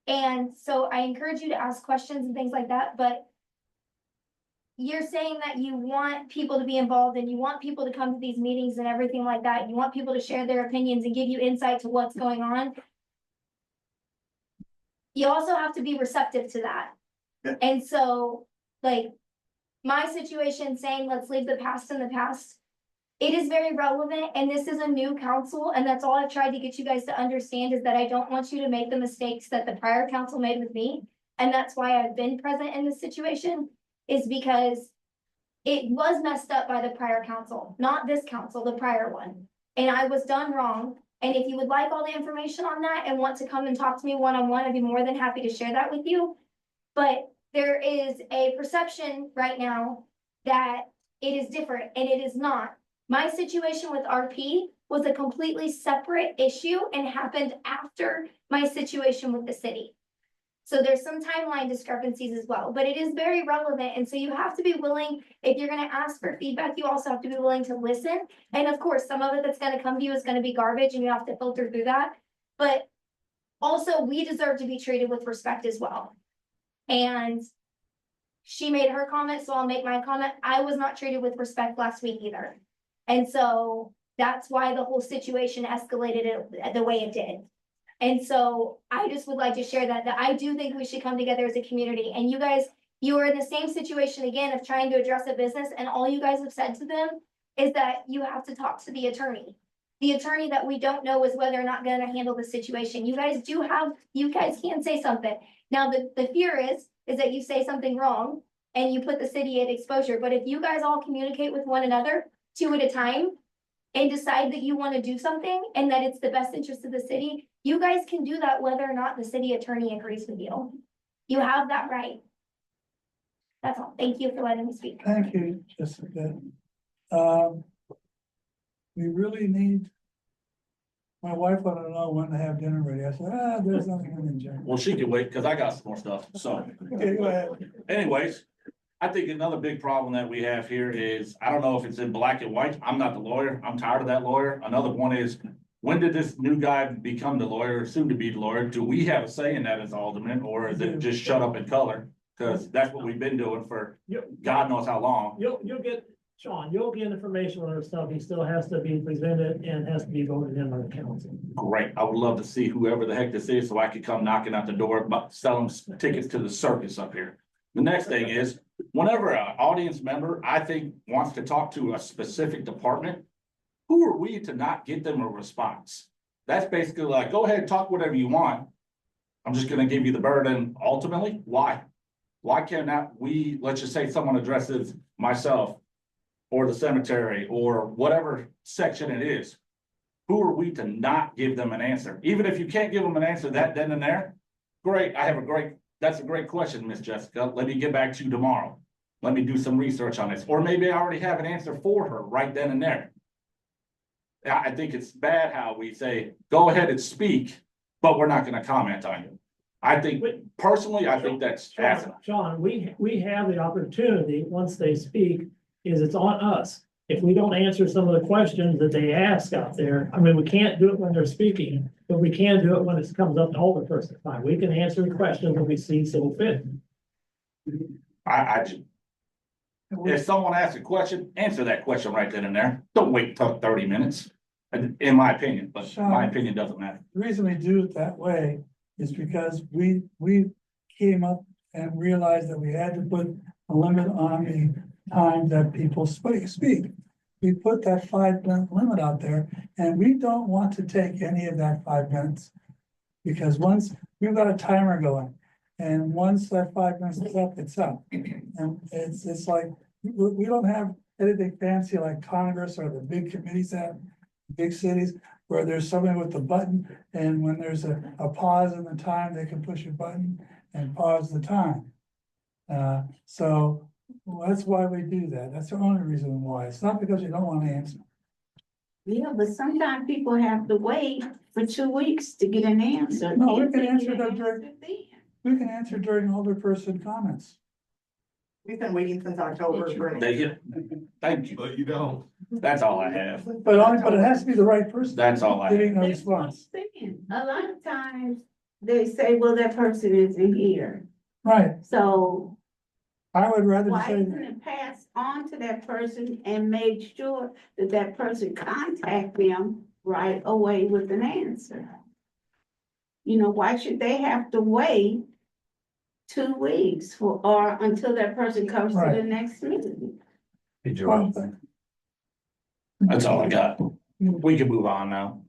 And so I encourage you to ask questions and things like that, but you're saying that you want people to be involved and you want people to come to these meetings and everything like that. You want people to share their opinions and give you insight to what's going on. You also have to be receptive to that. Yeah. And so, like, my situation saying, let's leave the past in the past, it is very relevant, and this is a new council, and that's all I've tried to get you guys to understand, is that I don't want you to make the mistakes that the prior council made with me. And that's why I've been present in this situation, is because it was messed up by the prior council, not this council, the prior one. And I was done wrong. And if you would like all the information on that and want to come and talk to me one-on-one, I'd be more than happy to share that with you. But there is a perception right now that it is different, and it is not. My situation with RP was a completely separate issue and happened after my situation with the city. So there's some timeline discrepancies as well, but it is very relevant. And so you have to be willing, if you're gonna ask for feedback, you also have to be willing to listen. And of course, some of it that's gonna come to you is gonna be garbage and you have to filter through that. But also, we deserve to be treated with respect as well. And she made her comment, so I'll make my comment. I was not treated with respect last week either. And so that's why the whole situation escalated the way it did. And so I just would like to share that I do think we should come together as a community. And you guys, you are in the same situation again of trying to address a business, and all you guys have said to them is that you have to talk to the attorney. The attorney that we don't know is whether or not gonna handle the situation. You guys can say something. Now, the fear is that you say something wrong and you put the city at exposure. But if you guys all communicate with one another 2 at a time and decide that you want to do something and that it's the best interest of the city, you guys can do that whether or not the city attorney agrees with you. You have that right. That's all. Thank you for letting me speak. Thank you, Jessica. We really need, my wife wanted to know when to have dinner ready. I said, there's nothing in the agenda. Well, she can wait, cause I got some more stuff, so. Okay, go ahead. Anyways, I think another big problem that we have here is, I don't know if it's in black and white. I'm not the lawyer. I'm tired of that lawyer. Another one is, when did this new guy become the lawyer, soon to be the lawyer? Do we have a say in that as alderman, or is it just shut up in color? Cause that's what we've been doing for God knows how long. You'll get Sean, you'll get information on the stuff, he still has to be presented and has to be voted in by the council. Great. I would love to see whoever the heck this is, so I could come knocking out the door, but selling tickets to the circus up here. The next thing is, whenever an audience member, I think, wants to talk to a specific department, who are we to not get them a response? That's basically like, go ahead, talk whatever you want. I'm just gonna give you the burden ultimately. Why? Why cannot we, let's just say someone addresses myself or the cemetery or whatever section it is. Who are we to not give them an answer? Even if you can't give them an answer that then and there, great, that's a great question, Miss Jessica. Let me get back to you tomorrow. Let me do some research on this, or maybe I already have an answer for her right then and there. I think it's bad how we say, go ahead and speak, but we're not gonna comment on you. I think, personally, I think that's asinine. Sean, we have the opportunity, once they speak, it's on us. If we don't answer some of the questions that they ask out there, I mean, we can't do it when they're speaking, but we can do it when it comes up to older person time. We can answer the questions when we see so fit. If someone asks a question, answer that question right then and there. Don't wait till 30 minutes, in my opinion, but my opinion doesn't matter. The reason we do it that way is because we came up and realized that we had to put a limit on the time that people speak. We put that 5-minute limit out there, and we don't want to take any of that 5 minutes. Because once we've got a timer going, and once that 5 minutes is up, it's up. And it's like, we don't have anything fancy like Congress or the big committees have, big cities, where there's somebody with the button, and when there's a pause in the time, they can push a button and pause the time. So that's why we do that. That's the only reason why. It's not because you don't want to answer. Yeah, but sometimes people have to wait for 2 weeks to get an answer. No, we can answer that we can answer during older person comments. We've been waiting since October for. Thank you. But you don't. That's all I have. But it has to be the right person. That's all I have. Giving a response. A lot of times they say, well, that person isn't here. Right. So I would rather why say, isn't it passed on to that person and made sure that that person contact them right away with an answer? You know, why should they have to wait 2 weeks or until that person comes to the Right. next meeting? Hey, Joel. That's all I got. We can move on now.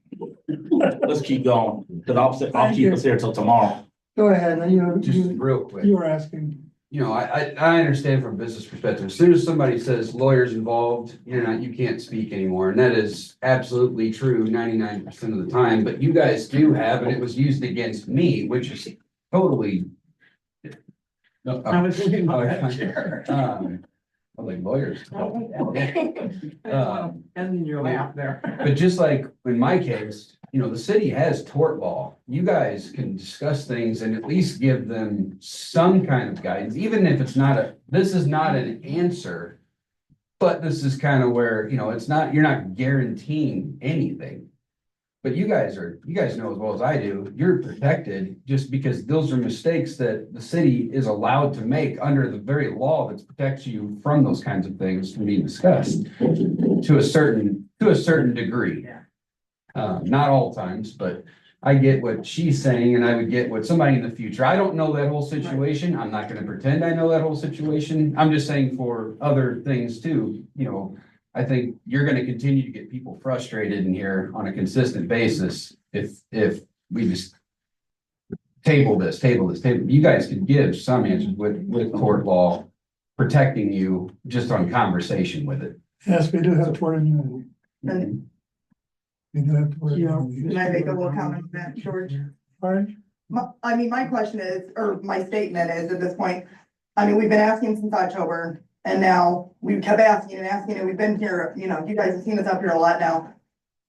Let's keep going, because I'll keep us here till tomorrow. go ahead, Just real quick. you were asking. You know, I understand from a business perspective, as soon as somebody says lawyers involved, you can't speak anymore, and that is absolutely true 99% of the time, but you guys do have, and it was used against me, which is totally. I was thinking about that chair. I'm like lawyers. And your laugh there. But just like in my case, the city has tort law. You guys can discuss things and at least give them some kind of guidance, even if it's not this is not an answer. But this is kind of where, you're not guaranteeing anything. But you guys know as well as I do, you're protected just because those are mistakes that the city is allowed to make under the very law that protects you from those kinds of things from being discussed to a certain degree. Not all times, but I get what she's saying and I would get what somebody in the future. I don't know that whole situation. I'm not going to pretend I know that whole situation. I'm just saying for other things too, I think you're going to continue to get people frustrated in here on a consistent basis if we just table this. You guys could give some answers with court law protecting you just on conversation with it. Yes, we do have tort immunity. And We do have tort immunity. can I make a little comment on that, George? Pardon? My question is, or my statement is at this point, we've been asking since October. And now we kept asking and we've been here, you guys have seen us up here a lot now.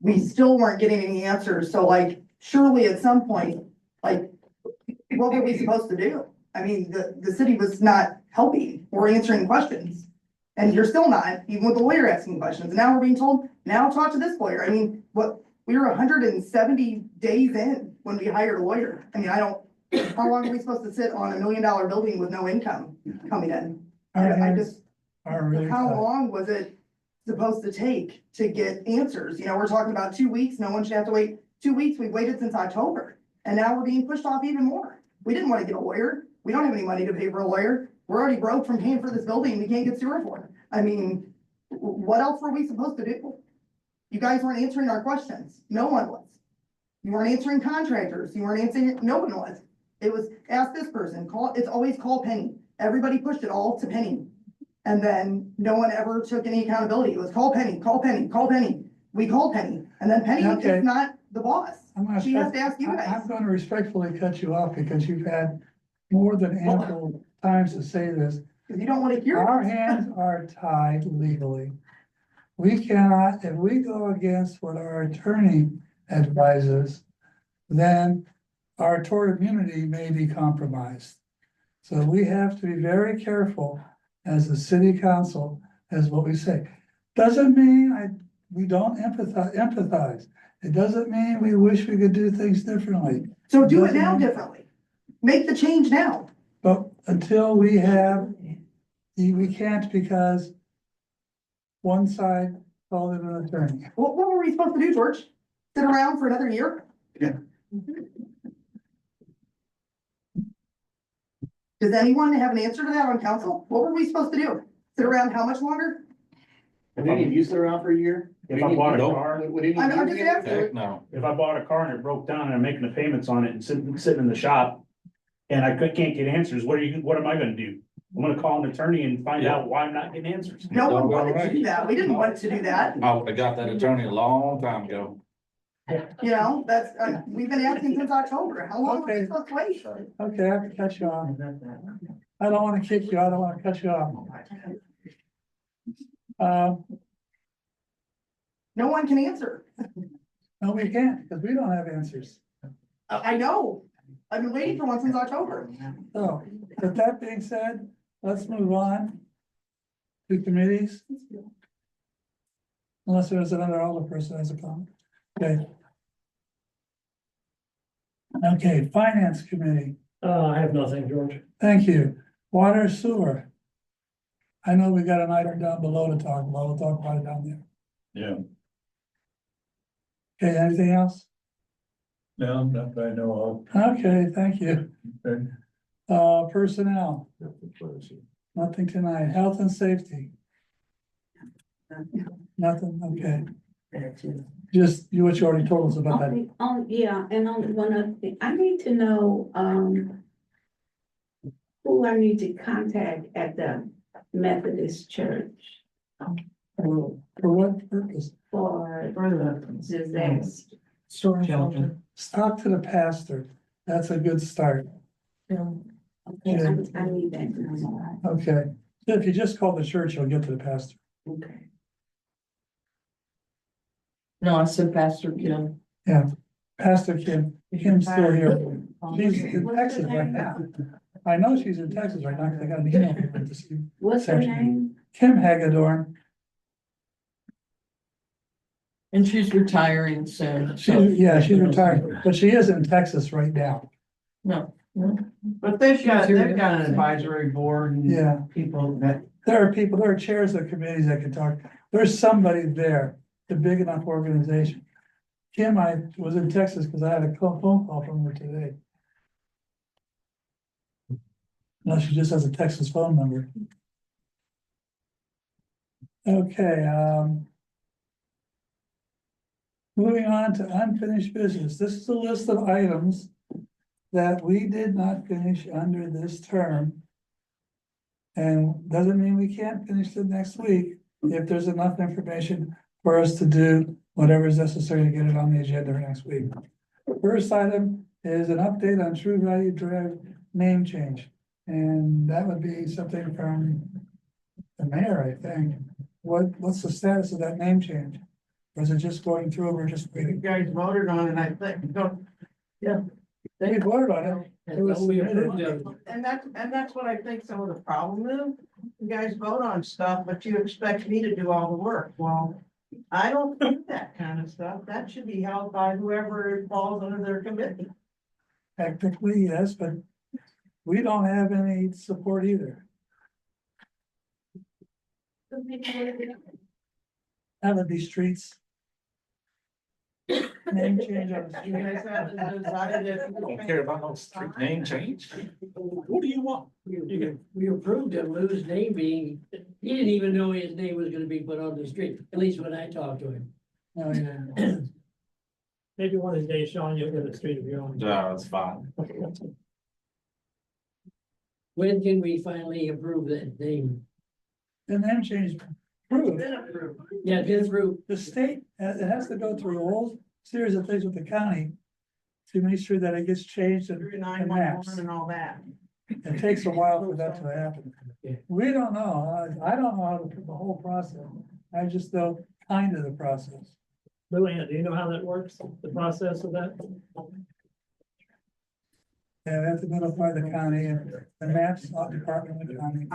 We still weren't getting any answers. So surely at some point, what were we supposed to do? The city was not helping or answering questions. And you're still not, even with the lawyer asking questions. And now we're being told, now talk to this lawyer. We were 170 days in when we hired a lawyer. How long are we supposed to sit on $1 million building with no income coming in? How long was it supposed to take to get answers? You know, we're talking about 2 weeks, no one should have to wait 2 weeks, we've waited since October, and now we're being pushed off even more. We didn't want to get a lawyer, we don't have any money to pay for a lawyer, we're already broke from paying for this building, we can't get sewer for it. I mean, what else were we supposed to do? You guys weren't answering our questions, no one was. You weren't answering contractors, you weren't answering, no one was. It was, ask this person, it's always call Penny. Everybody pushed it all to Penny. And then no one ever took any accountability. It was call Penny, call Penny, call Penny. We called Penny, and then Penny Okay. is not the boss. She has to ask you I'm guys. going to respectfully cut you off because you've had more than ample times to say this. Because you don't want to hear Our it. hands are tied legally. We cannot, if we go against what our attorney advises, then our tort immunity may be compromised. So we have to be very careful as the city council, as what we say. Doesn't mean we don't empathize. It doesn't mean we wish we could do things differently. So do it now differently. Make the change now. But until we can't, because one side called it an attorney. What were we supposed to do, George? Sit around for another year? Yeah. Does anyone have an answer to that on council? What were we supposed to do? Sit around how much longer? Have any of you sit around for a year? If I bought a Nope. car, I'm just asking. Heck, no. if I bought a car and it broke down and I'm making the payments on it and sitting in the shop. And I can't get answers, what am I gonna do? I'm gonna call an attorney and find out why I'm not getting answers. No one wanted to do that. We didn't want to do that. I would have got that attorney a long time ago. You know, that's, we've been asking since October. How long are we supposed to wait? Okay, I have to cut you off. I don't want to kick you, I don't want to cut you off. No one can answer. No, we can't, because we don't have answers. I know. I've been waiting for one since October. So, with that being said, let's move on to committees. Unless there's another older person has a comment. Okay. Okay, Finance Committee, I have nothing, George. thank you. Water Sewer. I know we got an item down below to talk about, we'll talk about it down there. Yeah, Okay, anything else? no, not that I know Okay, thank you. of. Personnel, nothing tonight. Health and safety, nothing, okay. Just what you already told us about that. Yeah, and only one other thing, I need to know, who I need to contact at the Methodist Church For what purpose? for the disaster. Shelter. Talk to the pastor. That's a good start. Okay, I need that. Okay. If you just call the church, you'll get to the pastor. Okay. No, I said Pastor Kim. Yeah. Pastor Kim's still here. She's in Texas right now. I know she's in Texas right now, because I got an email from her this evening. What's her name? Kim Hagedorn. And she's retiring soon. She's retired, but she is in Texas right now. No. But they've got an advisory board and Yeah. people that. There are chairs of committees that can talk. There's somebody there, the big enough organization. Kim, I was in Texas because I had a phone call from her today. No, she just has a Texas phone number. Okay, moving on to unfinished business. This is a list of items that we did not finish under this term. And doesn't mean we can't finish it next week if there's enough information for us to do whatever is necessary to get it on the agenda for next week. First item is an update on True Value Drive name change. And that would be something from the mayor, I think. What's the status of that name change? Or is it just going through and we're just You waiting? guys voted on it, I think, They voted on it. It was submitted. and that's what I think some of the problem is. You guys vote on stuff, but you expect me to do all the work. Well, I don't do that kind of stuff. That should be held by whoever falls under their committee. Technically, yes, but we don't have any support either. having these streets. Name change on the You guys street. haven't decided if. Don't care about no street name change. What do you want? We approved him, Lou's name being, he didn't even know his name was gonna be put on the street, at least when I talked to him. Oh, yeah. Maybe one of these days, Sean, you'll get a street of your own. No, that's fine. When can we finally approve that name? The name change, approved. Yeah, get through. The state, it has to go through a whole series of things with the county to make sure that it gets changed and Through and 911 maps. and all that. It takes a while for that to happen. We don't know. I don't know how to put the whole process. I just know kind of the process. Luann, do you know how that works, the process of that? Yeah, they have to notify the county and the maps, not department of the county.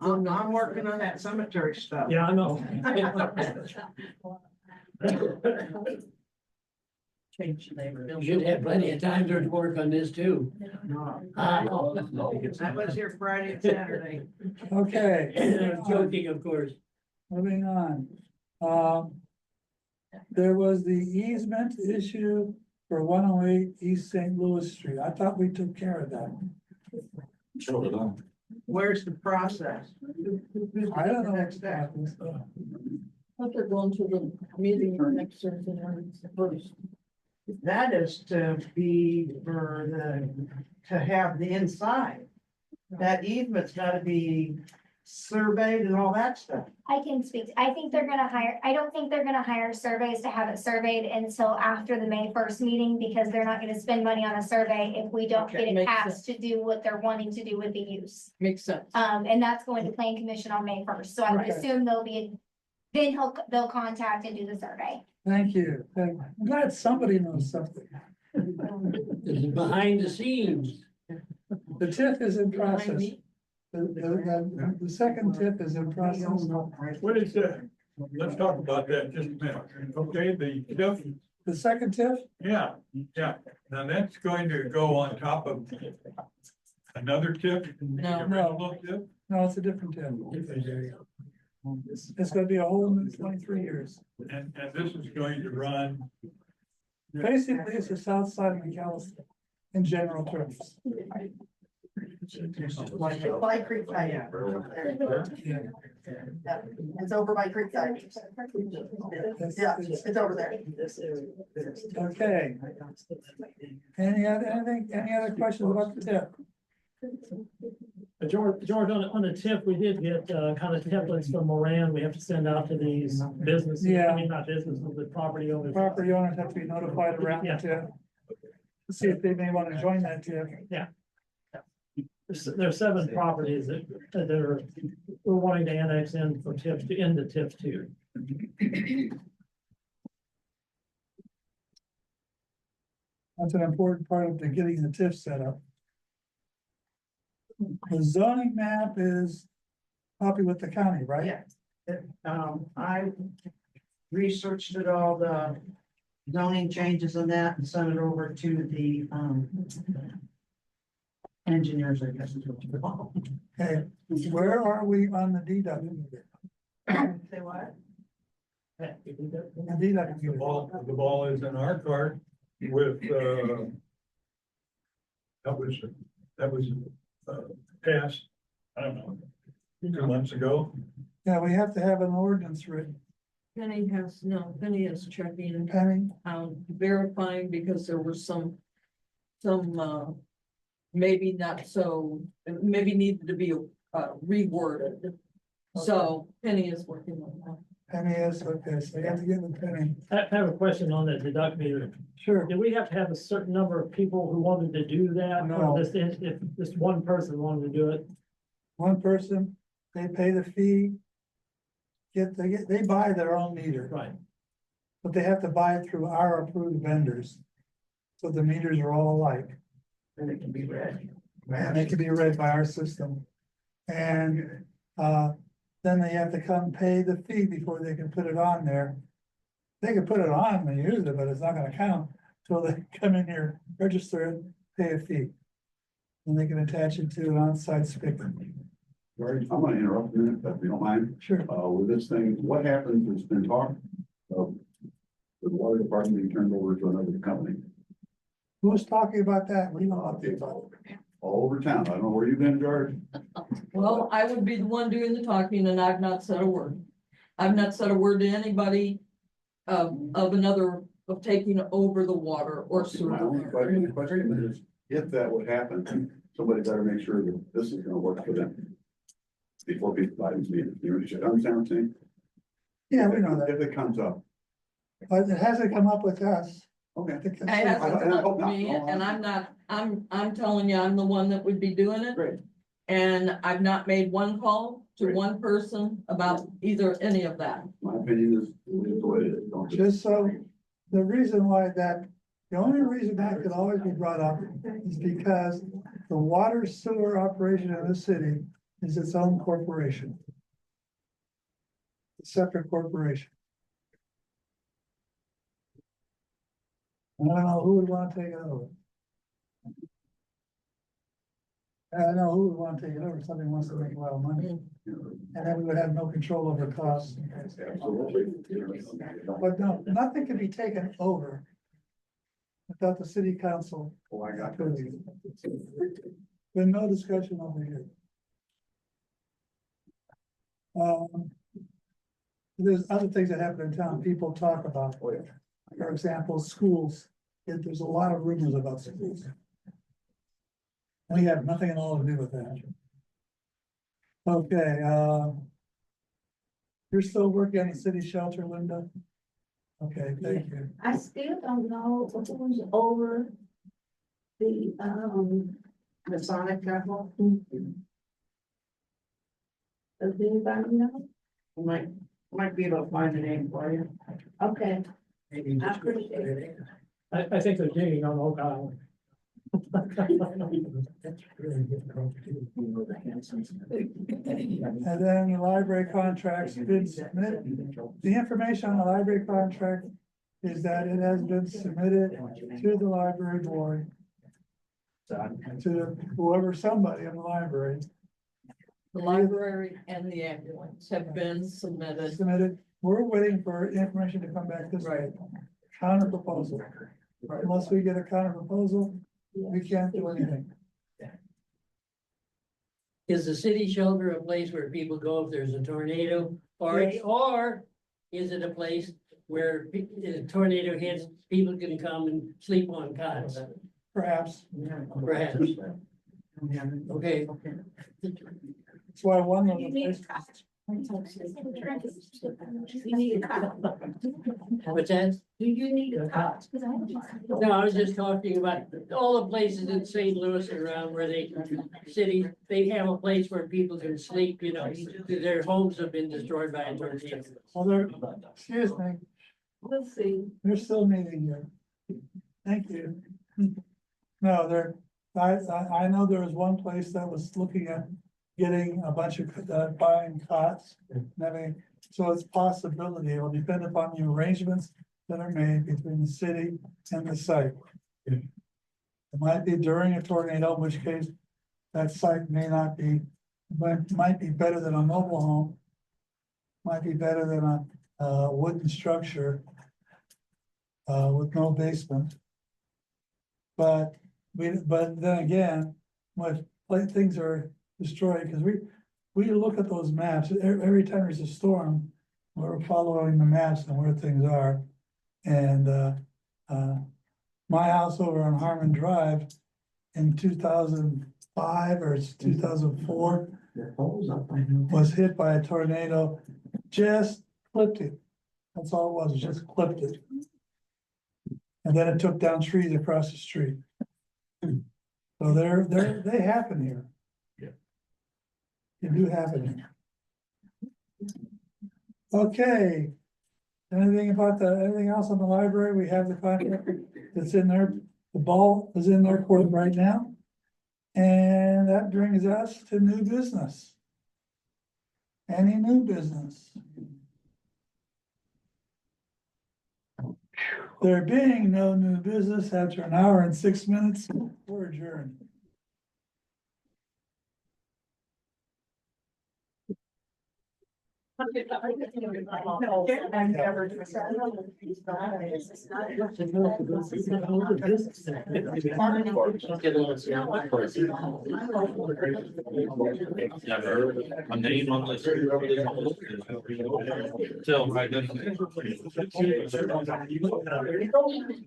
I'm working on that cemetery stuff. Yeah, I know. Change the name. You should have plenty of time to work on this too. I was here Friday and Saturday. Okay. Joking, of course. Moving on. There was the easement issue for 108 East St. Louis Street. I thought we took care of that. Sure, done. Where's the process? I don't know. Next step. But they're going to the meeting or next Thursday morning first. That is to be for to have the inside. That easement's gotta be surveyed and all that stuff. I can speak, I think they're gonna hire, I don't think they're gonna hire surveys to have it surveyed until after the May 1st meeting, because they're not gonna spend money on a survey if we don't get Okay, it makes passed to do what they're wanting to do with the use. Makes sense. And that's going to plan commission on May 1st, so I would Okay. assume then they'll contact and do the survey. Thank you. I'm glad somebody knows something. This is behind the scenes. The TIF is in process. The second TIF is in process. What is that? Let's talk about that just a minute. Okay, the TIF, The second TIF? yeah, yeah. Now that's going to go on top of another TIF? No. The original TIF? No, it's a different TIF. It's gonna be a whole new 23 years. And this is going to run, Basically, it's the south side of McAllister in general terms. By Creekside. Yeah. Yeah, it's over by Creekside. Yeah, it's over there. Okay. Any other questions about the TIF? George, on the tip, we did get kind of templates from Moran. We have to send out to these businesses. Yeah. I mean, not businesses, but property owners. Property owners have to be notified around the Yeah. TIF. To see if they may want to join that TIF. There's 7 properties that we're wanting to annex in for TIF, into TIF 2. That's an important part of the getting the TIF set up. The zoning map is copy with the county, right? Yes. I researched it all, the zoning changes and that, and sent it over to the, engineers, I guess is what you call them. Okay, where are we on the DW? Say what? The the DW. ball is in our court with, that was passed, I don't know, 2 months ago. Yeah, we have to have an ordinance written. Penny is checking, Penny, verifying because there was some, maybe not so, maybe needed to be reworded. So Penny is working on that. Penny is, okay, so you have to get with Penny. I have a question on the deduct meter. Sure. Do we have to have a certain number of people who wanted to do that? No. Or if just one person wanted to do it? One person, they pay the fee. They buy their own meter. Right. But they have to buy it through our approved vendors. So the meters are all alike. And it can be read. And they can be read by our system. And then they have to come pay the fee before they can put it on there. They can put it on and use it, but it's not gonna count till they come in here, register it, pay a fee. And they can attach it to an on-site spigot. Sorry, I'm gonna interrupt a minute, if you don't mind. Sure. With this thing, what happens, there's been talk of the water department being turned over to another company Who's talking about that? We don't update about it. all over town. I don't know where you've been, George. Well, I would be the one doing the talking and I've not said a word. I've not said a word to anybody of taking over the water or sewer. My only question is, if that would happen, somebody better make sure that this is gonna work for them. Before people buy these meters, you understand what I'm saying? Yeah, we know that, If it comes up, but it hasn't come up with us. okay. It hasn't I come hope up not. to me, No, and I'm telling you, I'm the one that would be doing it. Great. And I've not made one call to Great. one person about either any of that. My opinion is the way it is. Don't Just so, the reason why that, the only reason that could always be brought up is because the water sewer operation in the city is its own corporation. A separate corporation. I don't know who would want to take it over. I don't know who would want to take it over, if somebody wants to make a lot of money. And then we would have no control over costs. Absolutely. But no, nothing can be taken over without the city council. Oh, I got approving it. Been no discussion over here. There's other things that happen in town, people talk about. For example, schools, there's a lot of rumors about schools. We have nothing at all to do with that. Okay, you're still working on the city shelter, Linda? Okay, thank you. I still don't know who's over the Sonic travel. Does anybody know? Might be able to find a name for you. Okay. I appreciate it. I think they're digging on Oak Island. And then the library contracts been submitted. The information on the library contract is that it has been submitted to the library board. To whoever, somebody in the library The library and the ambulance have been submitted. submitted. We're waiting for information to come back this way. Counter proposal. Unless we get a counter proposal, we can't do anything. Is the city shelter a place where people go if there's a tornado? Yes. Or is it a place where if a tornado hits, people can come and sleep on cots? Perhaps. Perhaps. Okay. That's why one of You the need a places. cot. You need a cot. What's that? Do you need a cot? No, I was just talking about all the places in St. Louis and around where they have a place where people can sleep, you know, their homes have been destroyed by a tornado. Well, they're, excuse me, We'll see. they're still meeting here. Thank you. No, I know there was one place that was looking at getting a bunch of, buying cots and everything. So it's possibility, it will depend upon the arrangements that are made between the city and the site. It might be during a tornado, in which case that site may not be, but might be better than a mobile home. Might be better than a wooden structure with no basement. But then again, when things are destroyed, because we look at those maps, every time there's a storm, we're following the maps and where things are. And my house over on Harmon Drive in 2005 or 2004 was hit by a tornado, just clipped it. That's all it was, just clipped it. And then it took down trees across the street. So they happen here. They do happen here. Okay. Anything else on the library? We have the contract that's in there. The ball is in their court right now. And that brings us to new business. Any new business? There being no new business after an hour and 6 minutes, we're adjourned. No, I've never. A name on this. Till right then.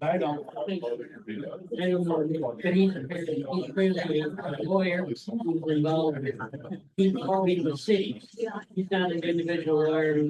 I don't know, but he's clearly a lawyer who's involved in the city. He's not an individual lawyer who